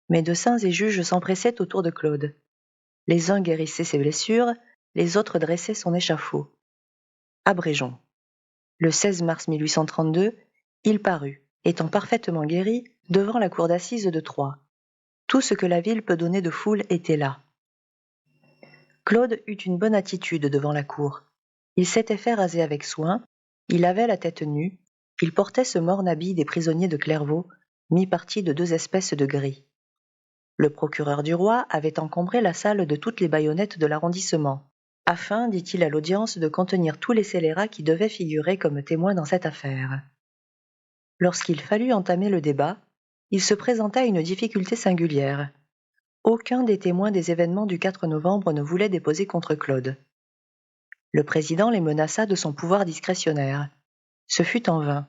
Médecins et juges s'empressaient autour de Claude. Les uns guérissaient ses blessures, les autres dressaient son échafaud. Abrégeons. Le 16 mars 1832, il parut, étant parfaitement guéri, devant la cour d'assises de Troyes. Tout ce que la ville peut donner de foule était là. Claude eut une bonne attitude devant la cour. Il s'était fait raser avec soin, il avait la tête nue, il portait ce morne habit des prisonniers de Clairvaux, mi-parti de 2 espèces de gris. Le procureur du roi avait encombré la salle de toutes les baïonnettes de l'arrondissement, afin, dit-il à l'audience, de contenir tous les scélérats qui devaient figurer comme témoins dans cette affaire. Lorsqu'il fallut entamer le débat, il se présenta une difficulté singulière. Aucun des témoins des événements du 4 novembre ne voulait déposer contre Claude. Le président les menaça de son pouvoir discrétionnaire. Ce fut en vain.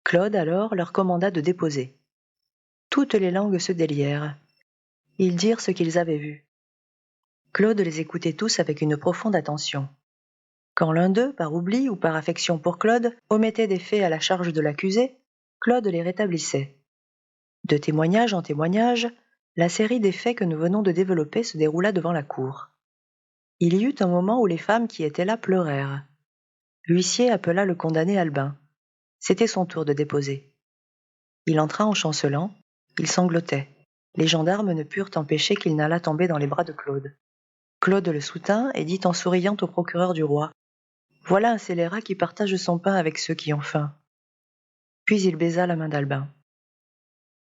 Claude alors leur commanda de déposer. Toutes les langues se délièrent. Ils dirent ce qu'ils avaient vu. Claude les écoutait tous avec une profonde attention. Quand l'un d'eux, par oubli ou par affection pour Claude, omettait des faits à la charge de l'accusé, Claude les rétablissait. De témoignage en témoignage, la série des faits que nous venons de développer se déroula devant la cour. Il y eut un moment où les femmes qui étaient là pleurèrent. L'huissier appela le condamné Albin. C'était son tour de déposer. Il entra en chancelant, il sanglotait. Les gendarmes ne purent empêcher qu'il n'allât tomber dans les bras de Claude. Claude le soutint et dit en souriant au procureur du roi : « Voilà un scélérat qui partage son pain avec ceux qui ont faim. » Puis il baisa la main d'Albin.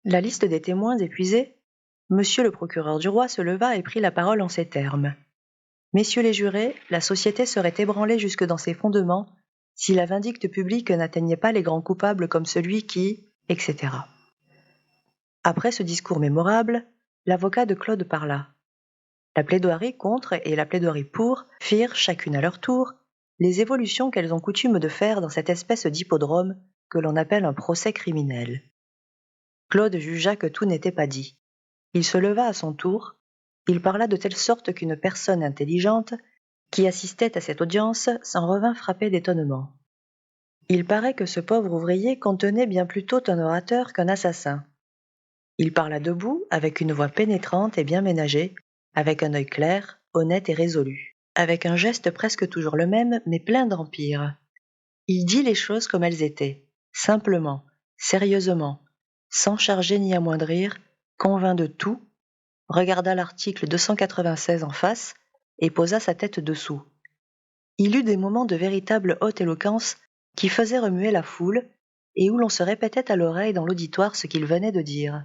La liste des témoins épuisée, Monsieur le procureur du roi se leva et prit la parole en ces termes. « Messieurs les jurés, la société serait ébranlée jusque dans ses fondements si la vindicte publique n'atteignait pas les grands coupables comme celui qui, etc. » Après ce discours mémorable, l'avocat de Claude parla. La plaidoirie contre et la plaidoirie pour firent, chacune à leur tour, les évolutions qu'elles ont coutume de faire dans cette espèce d'hippodrome que l'on appelle un procès criminel. Claude jugea que tout n'était pas dit. Il se leva à son tour, il parla de telle sorte qu'une personne intelligente, qui assistait à cette audience, s'en revint frappée d'étonnement. Il paraît que ce pauvre ouvrier contenait bien plutôt un orateur qu'un assassin. Il parla debout, avec une voix pénétrante et bien ménagée, avec un œil clair, honnête et résolu, avec un geste presque toujours le même, mais plein d'empire. Il dit les choses comme elles étaient, simplement, sérieusement, sans charger ni amoindrir, convainc de tout, regarda l'article 296 en face et posa sa tête dessous. Il eut des moments de véritable haute éloquence qui faisaient remuer la foule et où l'on se répétait à l'oreille dans l'auditoire ce qu'il venait de dire.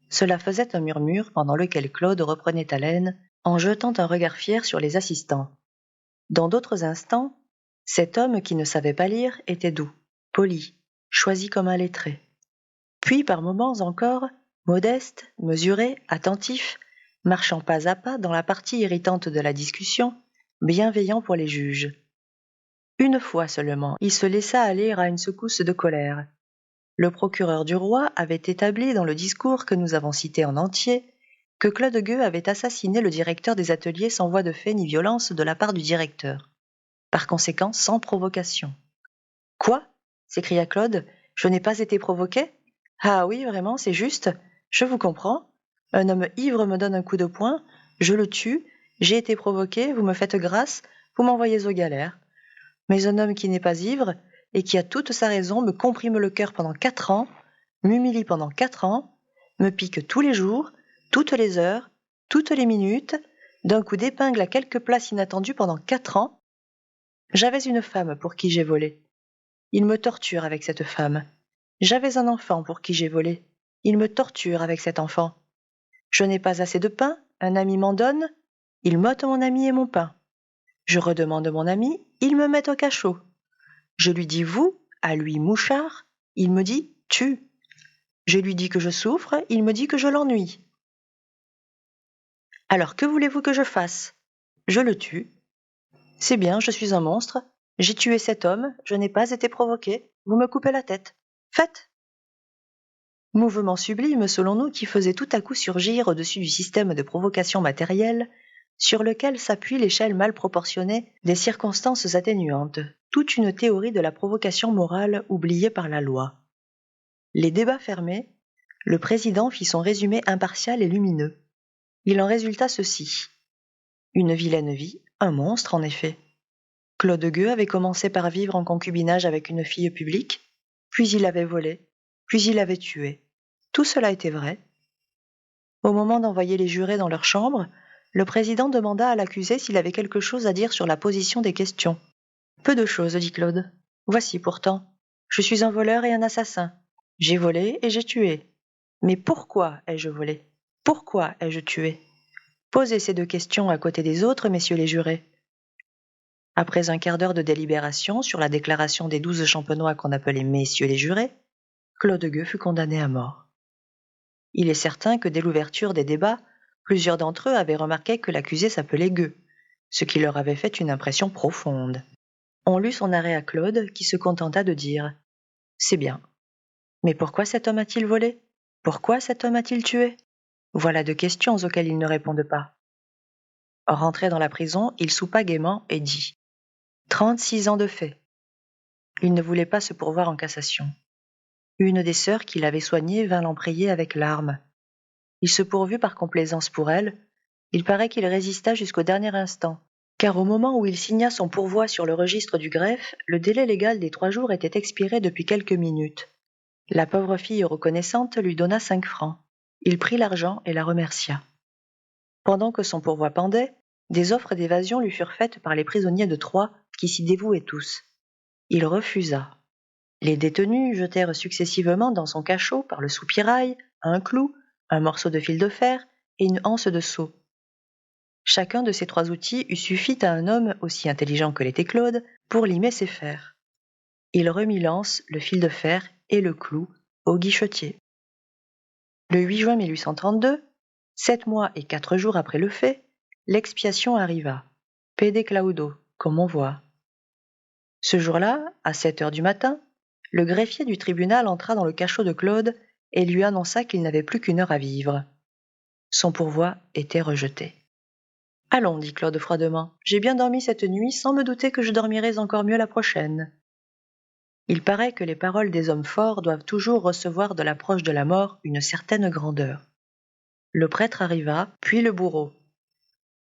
Cela faisait un murmure pendant lequel Claude reprenait haleine en jetant un regard fier sur les assistants. Dans d'autres instants, cet homme qui ne savait pas lire était doux, poli, choisi comme un lettré. Puis par moments encore, modeste, mesuré, attentif, marchant pas à pas dans la partie irritante de la discussion, bienveillant pour les juges. Une fois seulement, il se laissa aller à une secousse de colère. Le procureur du roi avait établi dans le discours que nous avons cité en entier que Claude Gueux avait assassiné le directeur des ateliers sans voie de fait ni violence de la part du directeur. Par conséquent, sans provocation. « Quoi » s'écria Claude, « je n'ai pas été provoqué ? Ah oui, vraiment, c'est juste, je vous comprends. Un homme ivre me donne un coup de poing, je le tue, j'ai été provoqué, vous me faites grâce, vous m'envoyez aux galères. Mais un homme qui n'est pas ivre et qui a toute sa raison me comprime le cœur pendant 4 ans, m'humilie pendant 4 ans, me pique tous les jours, toutes les heures, toutes les minutes, d'un coup d'épingle à quelque place inattendue pendant 4 ans. J'avais une femme pour qui j'ai volé. Il me torture avec cette femme. J'avais un enfant pour qui j'ai volé. Il me torture avec cet enfant. Je n'ai pas assez de pain, un ami m'en donne, il m'ôte mon ami et mon pain. Je redemande mon ami, il me met au cachot. Je lui dis vous, à lui mouchard, il me dit tu. Je lui dis que je souffre, il me dit que je l'ennuie. Alors que voulez-vous que je fasse ? Je le tue. C'est bien, je suis un monstre. J'ai tué cet homme, je n'ai pas été provoqué. Vous me coupez la tête. Faites ! Mouvement sublime, selon nous, qui faisait tout à coup surgir au-dessus du système de provocation matérielle sur lequel s'appuie l'échelle mal proportionnée des circonstances atténuantes, toute une théorie de la provocation morale oubliée par la loi. Les débats fermés, le président fit son résumé impartial et lumineux. Il en résulta ceci. Une vilaine vie, un monstre en effet. Claude Gueux avait commencé par vivre en concubinage avec une fille publique, puis il avait volé, puis il avait tué. Tout cela était vrai. Au moment d'envoyer les jurés dans leur chambre, le président demanda à l'accusé s'il avait quelque chose à dire sur la position des questions. « Peu de choses, dit Claude. Voici pourtant. Je suis un voleur et un assassin. J'ai volé et j'ai tué. Mais pourquoi ai-je volé ? Pourquoi ai-je tué ? Posez ces 2 questions à côté des autres, messieurs les jurés. » Après un quart d'heure de délibération sur la déclaration des 12 champenois qu'on appelait messieurs les jurés, Claude Gueux fut condamné à mort. Il est certain que dès l'ouverture des débats, plusieurs d'entre eux avaient remarqué que l'accusé s'appelait Gueux, ce qui leur avait fait une impression profonde. On lut son arrêt à Claude, qui se contenta de dire « C'est bien. Mais pourquoi cet homme a-t-il volé? Pourquoi cet homme a-t-il tué? Voilà deux questions auxquelles ils ne répondent pas. » Rentré dans la prison, il soupa gaiement et dit « 36 ans de fait. » Il ne voulait pas se pourvoir en cassation. Une des sœurs qui l'avait soigné vint l'en prier avec larmes. Il se pourvut par complaisance pour elle. Il paraît qu'il résista jusqu'au dernier instant, car au moment où il signa son pourvoi sur le registre du greffe, le délai légal des 3 jours était expiré depuis quelques minutes. La pauvre fille reconnaissante lui donna 5 francs. Il prit l'argent et la remercia. Pendant que son pourvoi pendait, des offres d'évasion lui furent faites par les prisonniers de Troyes qui s'y dévouaient tous. Il refusa. Les détenus jetèrent successivement dans son cachot par le soupirail, un clou, un morceau de fil de fer et une anse de seau. Chacun de ces 3 outils eût suffi à un homme aussi intelligent que l'était Claude pour limer ses fers. Il remit l'anse, le fil de fer et le clou au guichetier. Le 8 juin 1832, 7 mois et 4 jours après le fait, l'expiation arriva. Pede claudo, comme on voit. Ce jour-là, à 7 heures du matin, le greffier du tribunal entra dans le cachot de Claude et lui annonça qu'il n'avait plus qu'1 heure à vivre. Son pourvoi était rejeté. « Allons, dit Claude froidement, j'ai bien dormi cette nuit sans me douter que je dormirais encore mieux la prochaine. » Il paraît que les paroles des hommes forts doivent toujours recevoir de l'approche de la mort une certaine grandeur. Le prêtre arriva, puis le bourreau.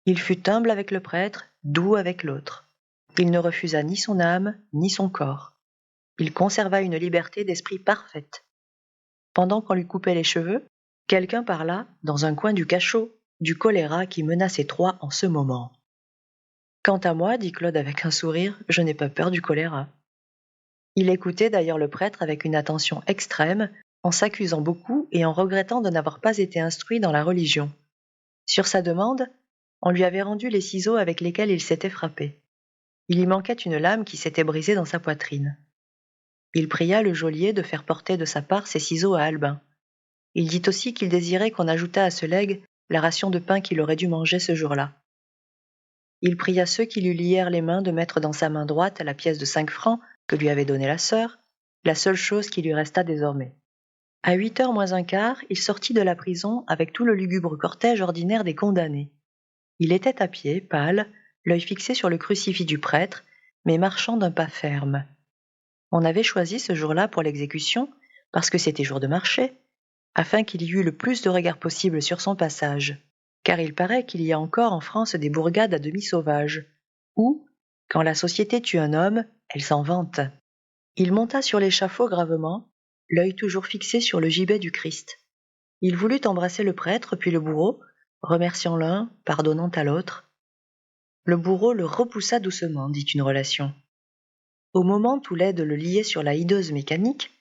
Il fut humble avec le prêtre, doux avec l'autre. Il ne refusa ni son âme, ni son corps. Il conserva une liberté d'esprit parfaite. Pendant qu'on lui coupait les cheveux, quelqu'un parla, dans un coin du cachot, du choléra qui menaçait Troyes en ce moment. « Quant à moi, dit Claude avec un sourire, je n'ai pas peur du choléra. » Il écoutait d'ailleurs le prêtre avec une attention extrême, en s'accusant beaucoup et en regrettant de n'avoir pas été instruit dans la religion. Sur sa demande, on lui avait rendu les ciseaux avec lesquels il s'était frappé. Il y manquait une lame qui s'était brisée dans sa poitrine. Il pria le geôlier de faire porter de sa part ses ciseaux à Albin. Il dit aussi qu'il désirait qu'on ajoutât à ce legs la ration de pain qu'il aurait dû manger ce jour-là. Il pria ceux qui lui lièrent les mains de mettre dans sa main droite la pièce de 5 francs que lui avait donnée la sœur, la seule chose qui lui resta désormais. À 8 heures moins un quart, il sortit de la prison avec tout le lugubre cortège ordinaire des condamnés. Il était à pied, pâle, l'œil fixé sur le crucifix du prêtre, mais marchant d'un pas ferme. On avait choisi ce jour-là pour l'exécution, parce que c'était jour de marché, afin qu'il y eût le plus de regards possible sur son passage, car il paraît qu'il y a encore en France des bourgades à demi sauvages, où, quand la société tue un homme, elle s'en vante. Il monta sur l'échafaud gravement, l'œil toujours fixé sur le gibet du Christ. Il voulut embrasser le prêtre puis le bourreau, remerciant l'un, pardonnant à l'autre. Le bourreau le repoussa doucement, dit une relation. Au moment où l'aide le liait sur la hideuse mécanique,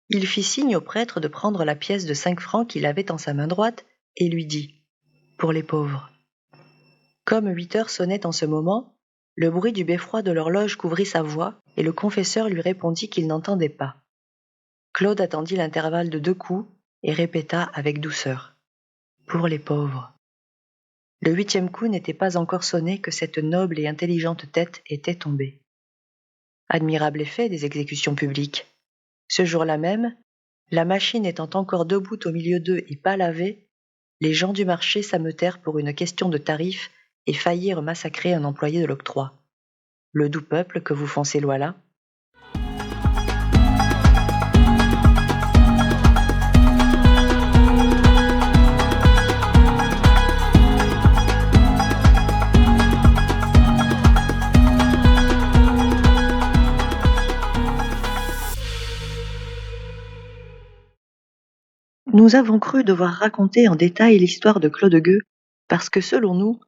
il fit signe au prêtre de prendre la pièce de 5 francs qu'il avait en sa main droite et lui dit « Pour les pauvres ». Comme 8 heures sonnaient en ce moment, le bruit du beffroi de l'horloge couvrit sa voix et le confesseur lui répondit qu'il n'entendait pas. Claude attendit l'intervalle de 2 coups et répéta avec douceur « Pour les pauvres ». Le 8e coup n'était pas encore sonné que cette noble et intelligente tête était tombée. Admirable effet des exécutions publiques. Ce jour-là même, la machine étant encore debout au milieu d'eux et pas lavée, les gens du marché s'ameutèrent pour une question de tarif et faillirent massacrer un employé de l'octroi. Le doux peuple que vous font ces lois-là. Nous avons cru devoir raconter en détail l'histoire de Claude Gueux, parce que selon nous,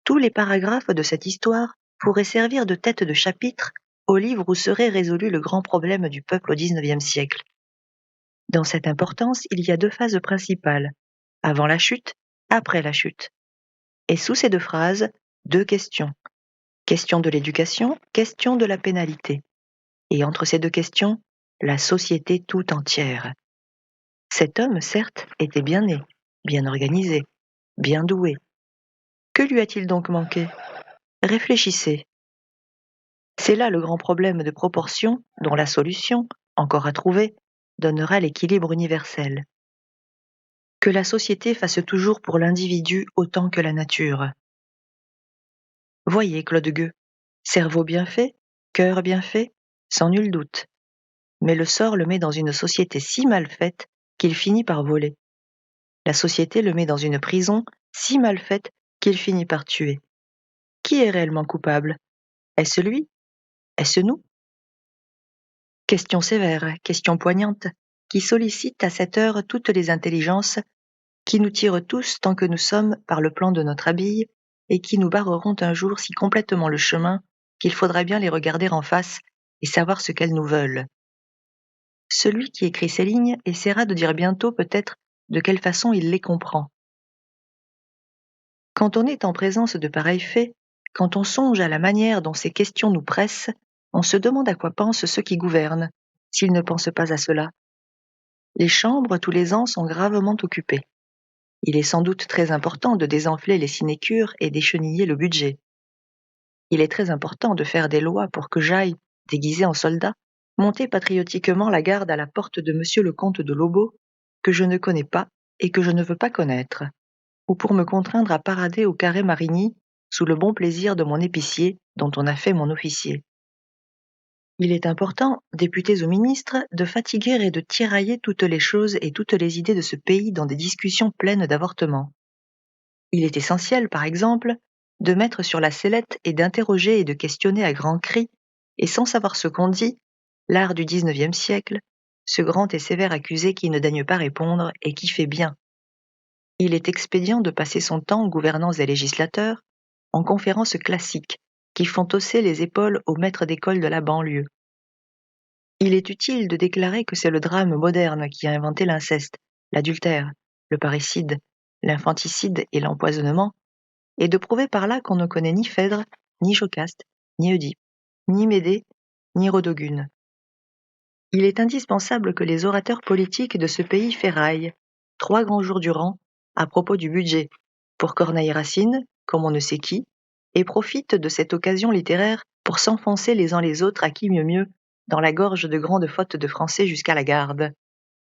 tous les paragraphes de cette histoire pourraient servir de tête de chapitre au livre où serait résolu le grand problème du peuple au XIXe siècle. Dans cette importance, il y a 2 phases principales, avant la chute, après la chute. Et sous ces 2 phrases, 2 questions. Question de l'éducation, question de la pénalité. Et entre ces 2 questions, la société tout entière. Cet homme, certes, était bien né, bien organisé, bien doué. Que lui a-t-il donc manqué? Réfléchissez. C'est là le grand problème de proportion dont la solution, encore à trouver, donnera l'équilibre universel. Que la société fasse toujours pour l'individu autant que la nature. Voyez, Claude Gueux, cerveau bien fait, cœur bien fait, sans nul doute. Mais le sort le met dans une société si mal faite qu'il finit par voler. La société le met dans une prison si mal faite qu'il finit par tuer. Qui est réellement coupable? Est-ce lui? Est-ce nous? Question sévère, question poignante, qui sollicite à cette heure toutes les intelligences, qui nous tirent tous tant que nous sommes par le plan de notre habille, et qui nous barreront un jour si complètement le chemin qu'il faudra bien les regarder en face et savoir ce qu'elles nous veulent. Celui qui écrit ces lignes essaiera de dire bientôt peut-être de quelle façon il les comprend. Quand on est en présence de pareils faits, quand on songe à la manière dont ces questions nous pressent, on se demande à quoi pensent ceux qui gouvernent, s'ils ne pensent pas à cela. Les chambres, tous les ans, sont gravement occupées. Il est sans doute très important de désenfler les sinécures et d'écheniller le budget. Il est très important de faire des lois pour que j'aille, déguisé en soldat, monter patriotiquement la garde à la porte de monsieur le comte de Lobau, que je ne connais pas et que je ne veux pas connaître, ou pour me contraindre à parader au carré Marigny sous le bon plaisir de mon épicier dont on a fait mon officier. Il est important, députés ou ministres, de fatiguer et de tirailler toutes les choses et toutes les idées de ce pays dans des discussions pleines d'avortements. Il est essentiel, par exemple, de mettre sur la sellette et d'interroger et de questionner à grands cris, et sans savoir ce qu'on dit, l'art du XIXe siècle, ce grand et sévère accusé qui ne daigne pas répondre et qui fait bien. Il est expédient de passer son temps, gouvernants et législateurs, en conférences classiques, qui font hausser les épaules aux maîtres d'école de la banlieue. Il est utile de déclarer que c'est le drame moderne qui a inventé l'inceste, l'adultère, le parricide, l'infanticide et l'empoisonnement, et de prouver par là qu'on ne connaît ni Phèdre, ni Jocaste, ni Oedipe, ni Médée, ni Rodogune. Il est indispensable que les orateurs politiques de ce pays ferraillent, 3 grands jours durant, à propos du budget, pour Corneille-Racine, comme on ne sait qui, et profitent de cette occasion littéraire pour s'enfoncer les uns les autres à qui mieux dans la gorge de grandes fautes de français jusqu'à la garde.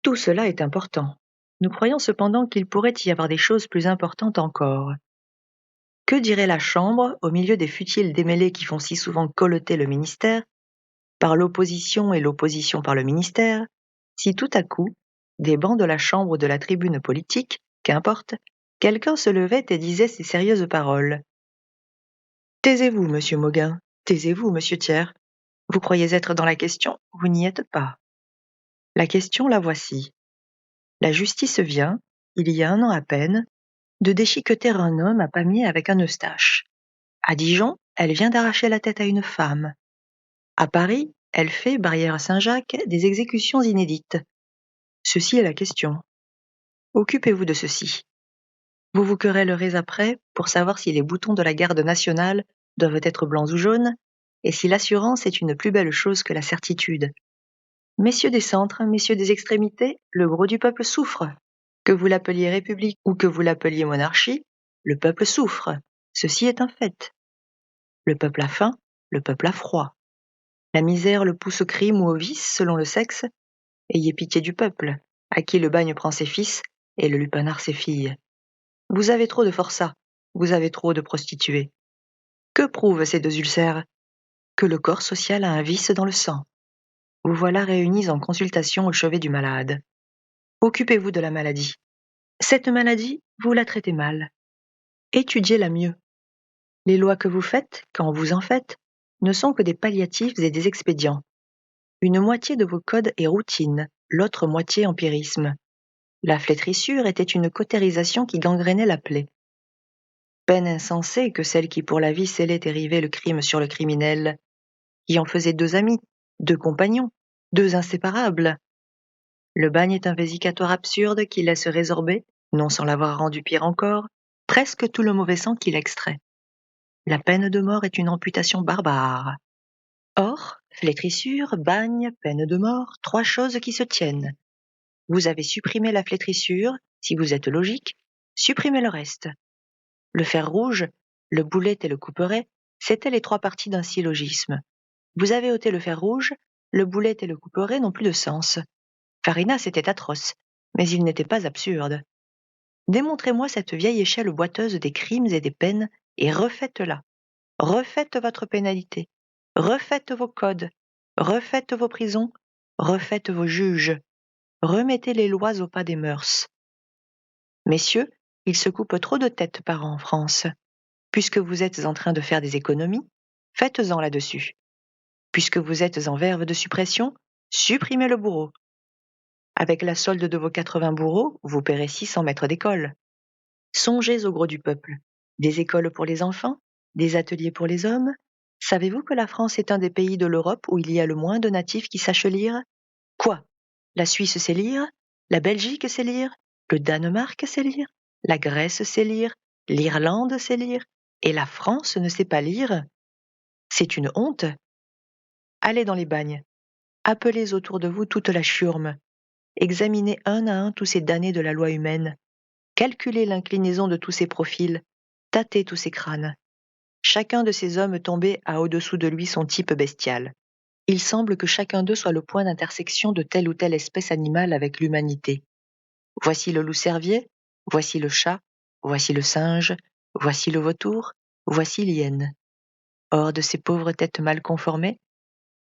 Tout cela est important. Nous croyons cependant qu'il pourrait y avoir des choses plus importantes encore. Que dirait la Chambre, au milieu des futiles démêlés qui font si souvent colleter le ministère, par l'opposition et l'opposition par le ministère, si tout à coup, des bancs de la Chambre ou de la tribune politique, qu'importe, quelqu'un se levait et disait ces sérieuses paroles. Taisez-vous, monsieur Mauguin, taisez-vous, monsieur Thiers. Vous croyez être dans la question, vous n'y êtes pas. La question, la voici. La justice vient, il y a 1 an à peine, de déchiqueter un homme à Pamiers avec un eustache. À Dijon, elle vient d'arracher la tête à une femme. À Paris, elle fait, barrière Saint-Jacques, des exécutions inédites. Ceci est la question. Occupez-vous de ceci. Vous vous querellerez après pour savoir si les boutons de la garde nationale doivent être blancs ou jaunes, et si l'assurance est une plus belle chose que la certitude. Messieurs des centres, messieurs des extrémités, le gros du peuple souffre. Que vous l'appeliez république ou que vous l'appeliez monarchie, le peuple souffre. Ceci est un fait. Le peuple a faim, le peuple a froid. La misère le pousse au crime ou au vice selon le sexe. Ayez pitié du peuple, à qui le bagne prend ses fils et le lupanar ses filles. Vous avez trop de forçats, vous avez trop de prostituées. Que prouvent ces 2 ulcères? Que le corps social a un vice dans le sang. Vous voilà réunis en consultation au chevet du malade. Occupez-vous de la maladie. Cette maladie, vous la traitez mal. Étudiez-la mieux. Les lois que vous faites, quand vous en faites, ne sont que des palliatifs et des expédients. Une moitié de vos codes est routine, l'autre moitié empirisme. La flétrissure était une cautérisation qui gangrénait la plaie. Peine insensée que celle qui pour la vie scellait et rivait le crime sur le criminel, qui en faisait 2 amis, 2 compagnons, 2 inséparables. Le bagne est un vésicatoire absurde qui laisse résorber, non sans l'avoir rendu pire encore, presque tout le mauvais sang qu'il extrait. La peine de mort est une amputation barbare. Or, flétrissure, bagne, peine de mort, 3 choses qui se tiennent. Vous avez supprimé la flétrissure, si vous êtes logique, supprimez le reste. Le fer rouge, le boulet et le couperet, c'étaient les 3 parties d'un syllogisme. Vous avez ôté le fer rouge, le boulet et le couperet n'ont plus de sens. Farina, c'était atroce, mais il n'était pas absurde. Démontrez-moi cette vieille échelle boiteuse des crimes et des peines, et refaites-la. Refaites votre pénalité. Refaites vos codes. Refaites vos prisons. Refaites vos juges. Remettez les lois au pas des mœurs. Messieurs, il se coupe trop de têtes par an en France. Puisque vous êtes en train de faire des économies, faites-en là-dessus. Puisque vous êtes en verve de suppression, supprimez le bourreau. Avec la solde de vos 80 bourreaux, vous paierez 600 maîtres d'école. Songez au gros du peuple. Des écoles pour les enfants, des ateliers pour les hommes. Savez-vous que la France est un des pays de l'Europe où il y a le moins de natifs qui sachent lire? Quoi? La Suisse sait lire? La Belgique sait lire? Le Danemark sait lire? La Grèce sait lire? L'Irlande sait lire? Et la France ne sait pas lire? C'est une honte. Allez dans les bagnes. Appelez autour de vous toute la chiourme. Examinez un à un tous ces damnés de la loi humaine. Calculez l'inclinaison de tous ces profils. Tâtez tous ces crânes. Chacun de ces hommes tombés a au-dessous de lui son type bestial. Il semble que chacun d'eux soit le point d'intersection de telle ou telle espèce animale avec l'humanité. Voici le loup-cervier, voici le chat, voici le singe, voici le vautour, voici l'hyène. Hors de ces pauvres têtes mal conformées,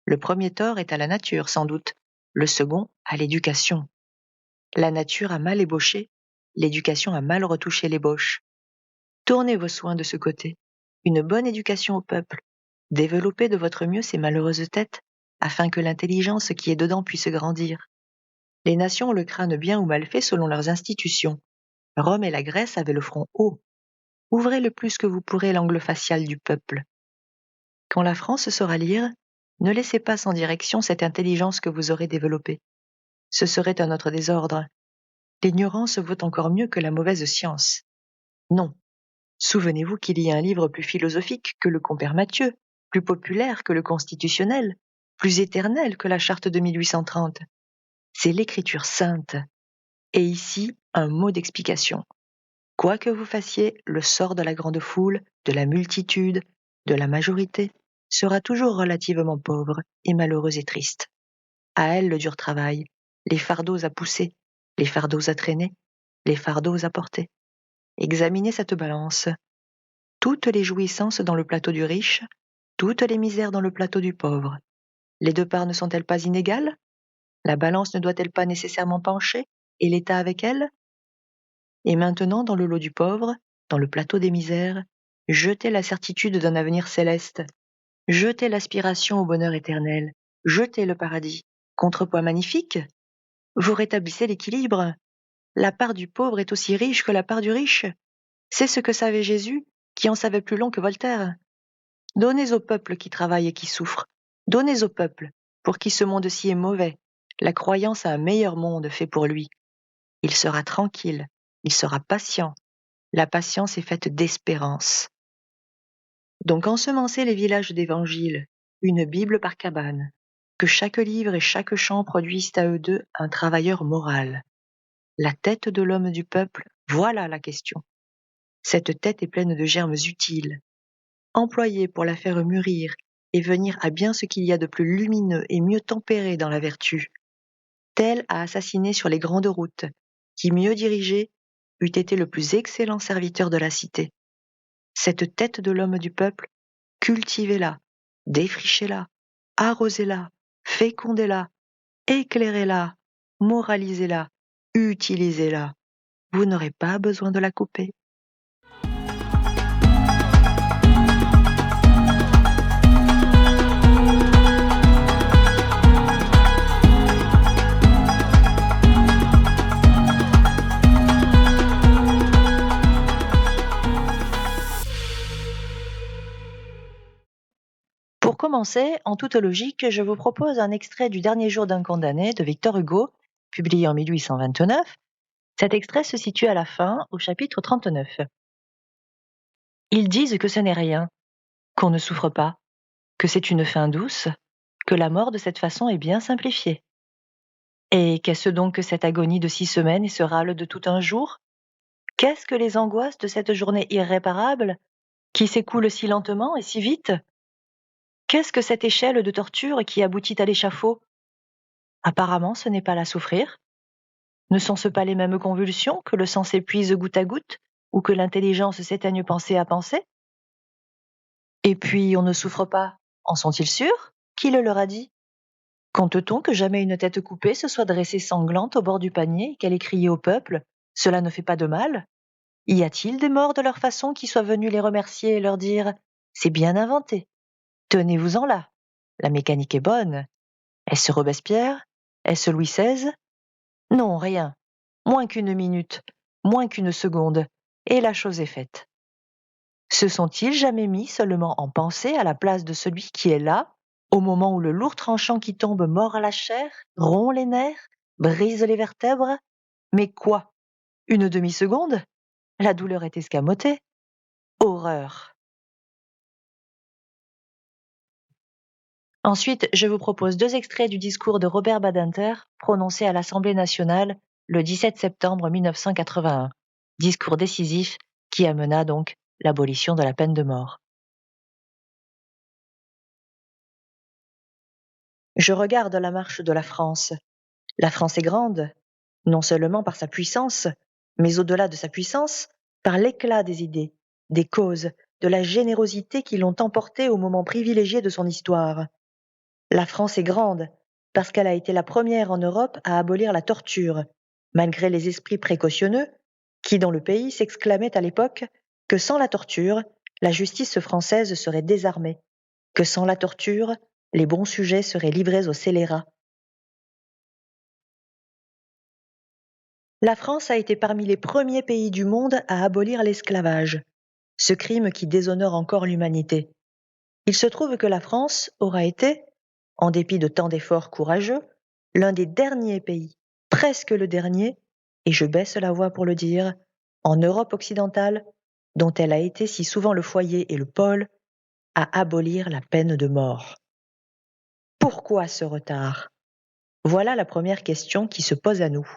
le premier tort est à la nature, sans doute, le second à l'éducation. La nature a mal ébauché, l'éducation a mal retouché l'ébauche. Tournez vos soins de ce côté. Une bonne éducation au peuple. Développez de votre mieux ces malheureuses têtes, afin que l'intelligence qui est dedans puisse grandir. Les nations ont le crâne bien ou mal fait selon leurs institutions. Rome et la Grèce avaient le front haut. Ouvrez le plus que vous pourrez l'angle facial du peuple. Quand la France saura lire, ne laissez pas sans direction cette intelligence que vous aurez développée. Ce serait un autre désordre. L'ignorance vaut encore mieux que la mauvaise science. Non. Souvenez-vous qu'il y a un livre plus philosophique que le compère Mathieu, plus populaire que le constitutionnel, plus éternel que la charte de 1830. C'est l'écriture sainte. Et ici, un mot d'explication. Quoi que vous fassiez, le sort de la grande foule, de la multitude, de la majorité, sera toujours relativement pauvre et malheureux et triste. À elle le dur travail, les fardeaux à pousser, les fardeaux à traîner, les fardeaux à porter. Examinez cette balance. Toutes les jouissances dans le plateau du riche, toutes les misères dans le plateau du pauvre. Les 2 parts ne sont-elles pas inégales? La balance ne doit-elle pas nécessairement pencher, et l'État avec elle? Et maintenant, dans le lot du pauvre, dans le plateau des misères, jetez la certitude d'un avenir céleste, jetez l'aspiration au bonheur éternel, jetez le paradis. Contrepoids magnifique? Vous rétablissez l'équilibre. La part du pauvre est aussi riche que la part du riche. C'est ce que savait Jésus, qui en savait plus long que Voltaire. Donnez au peuple qui travaille et qui souffre. Donnez au peuple, pour qui ce monde-ci est mauvais, la croyance à un meilleur monde fait pour lui. Il sera tranquille, il sera patient. La patience est faite d'espérance. Donc ensemencez les villages d'évangile, une Bible par cabane, que chaque livre et chaque champ produisent à eux deux un travailleur moral. La tête de l'homme du peuple, voilà la question. Cette tête est pleine de germes utiles. Employés pour la faire mûrir et venir à bien ce qu'il y a de plus lumineux et mieux tempéré dans la vertu. Tel à assassiner sur les grandes routes, qui mieux dirigé eût été le plus excellent serviteur de la cité. Cette tête de l'homme du peuple, cultivez-la, défrichez-la, arrosez-la, fécondez-la, éclairez-la, moralisez-la, utilisez-la. Vous n'aurez pas besoin de la couper. Pour commencer, en toute logique, je vous propose un extrait du Dernier jour d'un condamné de Victor Hugo, publié en 1829. Cet extrait se situe à la fin, au chapitre 39. Ils disent que ce n'est rien, qu'on ne souffre pas, que c'est une fin douce, que la mort de cette façon est bien simplifiée. Et qu'est-ce donc que cette agonie de 6 semaines et ce râle de tout un jour? Qu'est-ce que les angoisses de cette journée irréparable, qui s'écoule si lentement et si vite? Qu'est-ce que cette échelle de torture qui aboutit à l'échafaud? Apparemment, ce n'est pas la souffrir. Ne sont-ce pas les mêmes convulsions, que le sang s'épuise goutte à goutte, ou que l'intelligence s'éteigne pensée à pensée? Et puis, on ne souffre pas. En sont-ils sûrs? Qui le leur a dit? Compte-t-on que jamais une tête coupée se soit dressée sanglante au bord du panier et qu'elle ait crié au peuple: Cela ne fait pas de mal? Y a-t-il des morts de leur façon qui soient venus les remercier et leur dire: C'est bien inventé, tenez-vous-en là, la mécanique est bonne? Est-ce Robespierre? Est-ce Louis XVI? Non, rien. Moins qu'une minute, moins qu'une seconde, et la chose est faite. Se sont-ils jamais mis seulement en pensée à la place de celui qui est là, au moment où le lourd tranchant qui tombe mord la chair, rompt les nerfs, brise les vertèbres? Mais quoi? Une demi-seconde? La douleur est escamotée. Horreur! Ensuite, je vous propose 2 extraits du discours de Robert Badinter prononcé à l'Assemblée nationale le 17 septembre 1981. Discours décisif qui amena donc l'abolition de la peine de mort. Je regarde la marche de la France. La France est grande, non seulement par sa puissance, mais au-delà de sa puissance, par l'éclat des idées, des causes, de la générosité qui l'ont emportée au moment privilégié de son histoire. La France est grande parce qu'elle a été la première en Europe à abolir la torture, malgré les esprits précautionneux qui, dans le pays, s'exclamaient à l'époque que sans la torture, la justice française serait désarmée, que sans la torture, les bons sujets seraient livrés aux scélérats. La France a été parmi les premiers pays du monde à abolir l'esclavage, ce crime qui déshonore encore l'humanité. Il se trouve que la France aura été, en dépit de tant d'efforts courageux, l'un des derniers pays, presque le dernier, et je baisse la voix pour le dire, en Europe occidentale, dont elle a été si souvent le foyer et le pôle, à abolir la peine de mort. Pourquoi ce retard? Voilà la première question qui se pose à nous.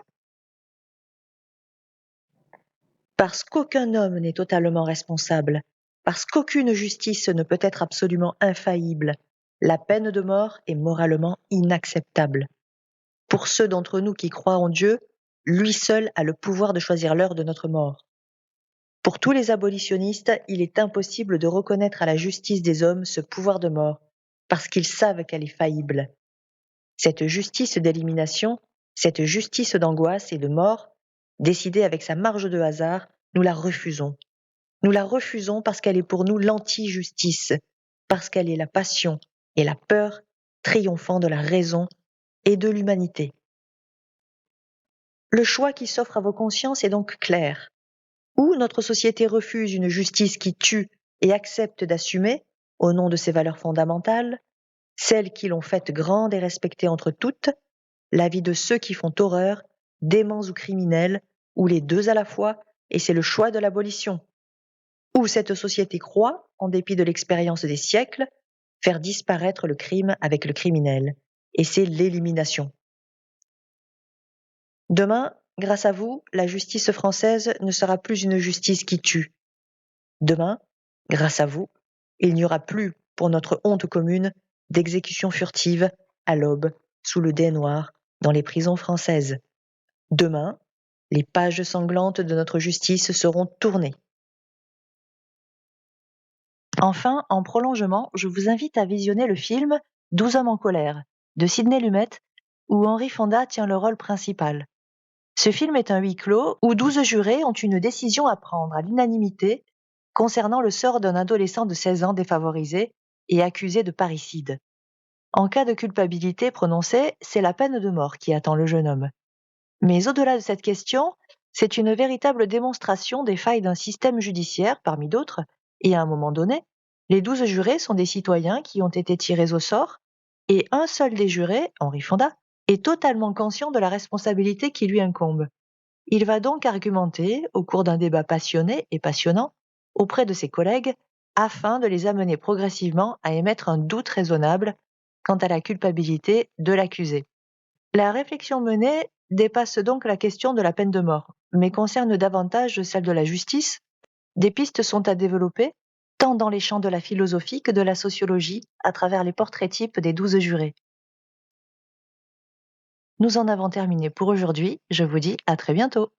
Parce qu'aucun homme n'est totalement responsable, parce qu'aucune justice ne peut être absolument infaillible, la peine de mort est moralement inacceptable. Pour ceux d'entre nous qui croient en Dieu, lui seul a le pouvoir de choisir l'heure de notre mort. Pour tous les abolitionnistes, il est impossible de reconnaître à la justice des hommes ce pouvoir de mort, parce qu'ils savent qu'elle est faillible. Cette justice d'élimination, cette justice d'angoisse et de mort, décidée avec sa marge de hasard, nous la refusons. Nous la refusons parce qu'elle est pour nous l'anti-justice, parce qu'elle est la passion et la peur triomphant de la raison et de l'humanité. Le choix qui s'offre à vos consciences est donc clair. Ou notre société refuse une justice qui tue et accepte d'assumer, au nom de ses valeurs fondamentales, celles qui l'ont faite grande et respectée entre toutes, la vie de ceux qui font horreur, déments ou criminels, ou les deux à la fois, et c'est le choix de l'abolition. Ou cette société croit, en dépit de l'expérience des siècles, faire disparaître le crime avec le criminel, et c'est l'élimination. Demain, grâce à vous, la justice française ne sera plus une justice qui tue. Demain, grâce à vous, il n'y aura plus, pour notre honte commune, d'exécutions furtives, à l'aube, sous le dais noir, dans les prisons françaises. Demain, les pages sanglantes de notre justice seront tournées. Enfin, en prolongement, je vous invite à visionner le film 12 hommes en colère de Sidney Lumet, où Henry Fonda tient le rôle principal. Ce film est un huis clos où 12 jurés ont une décision à prendre à l'unanimité concernant le sort d'un adolescent de 16 ans défavorisé et accusé de parricide. En cas de culpabilité prononcée, c'est la peine de mort qui attend le jeune homme. Mais au-delà de cette question, c'est une véritable démonstration des failles d'un système judiciaire, parmi d'autres, et à un moment donné, les 12 jurés sont des citoyens qui ont été tirés au sort, et un seul des jurés, Henri Fonda, est totalement conscient de la responsabilité qui lui incombe. Il va donc argumenter, au cours d'un débat passionné et passionnant, auprès de ses collègues, afin de les amener progressivement à émettre un doute raisonnable quant à la culpabilité de l'accusé. La réflexion menée dépasse donc la question de la peine de mort, mais concerne davantage celle de la justice. Des pistes sont à développer, tant dans les champs de la philosophie que de la sociologie, à travers les portraits types des 12 jurés. Nous en avons terminé pour aujourd'hui, je vous dis à très bientôt.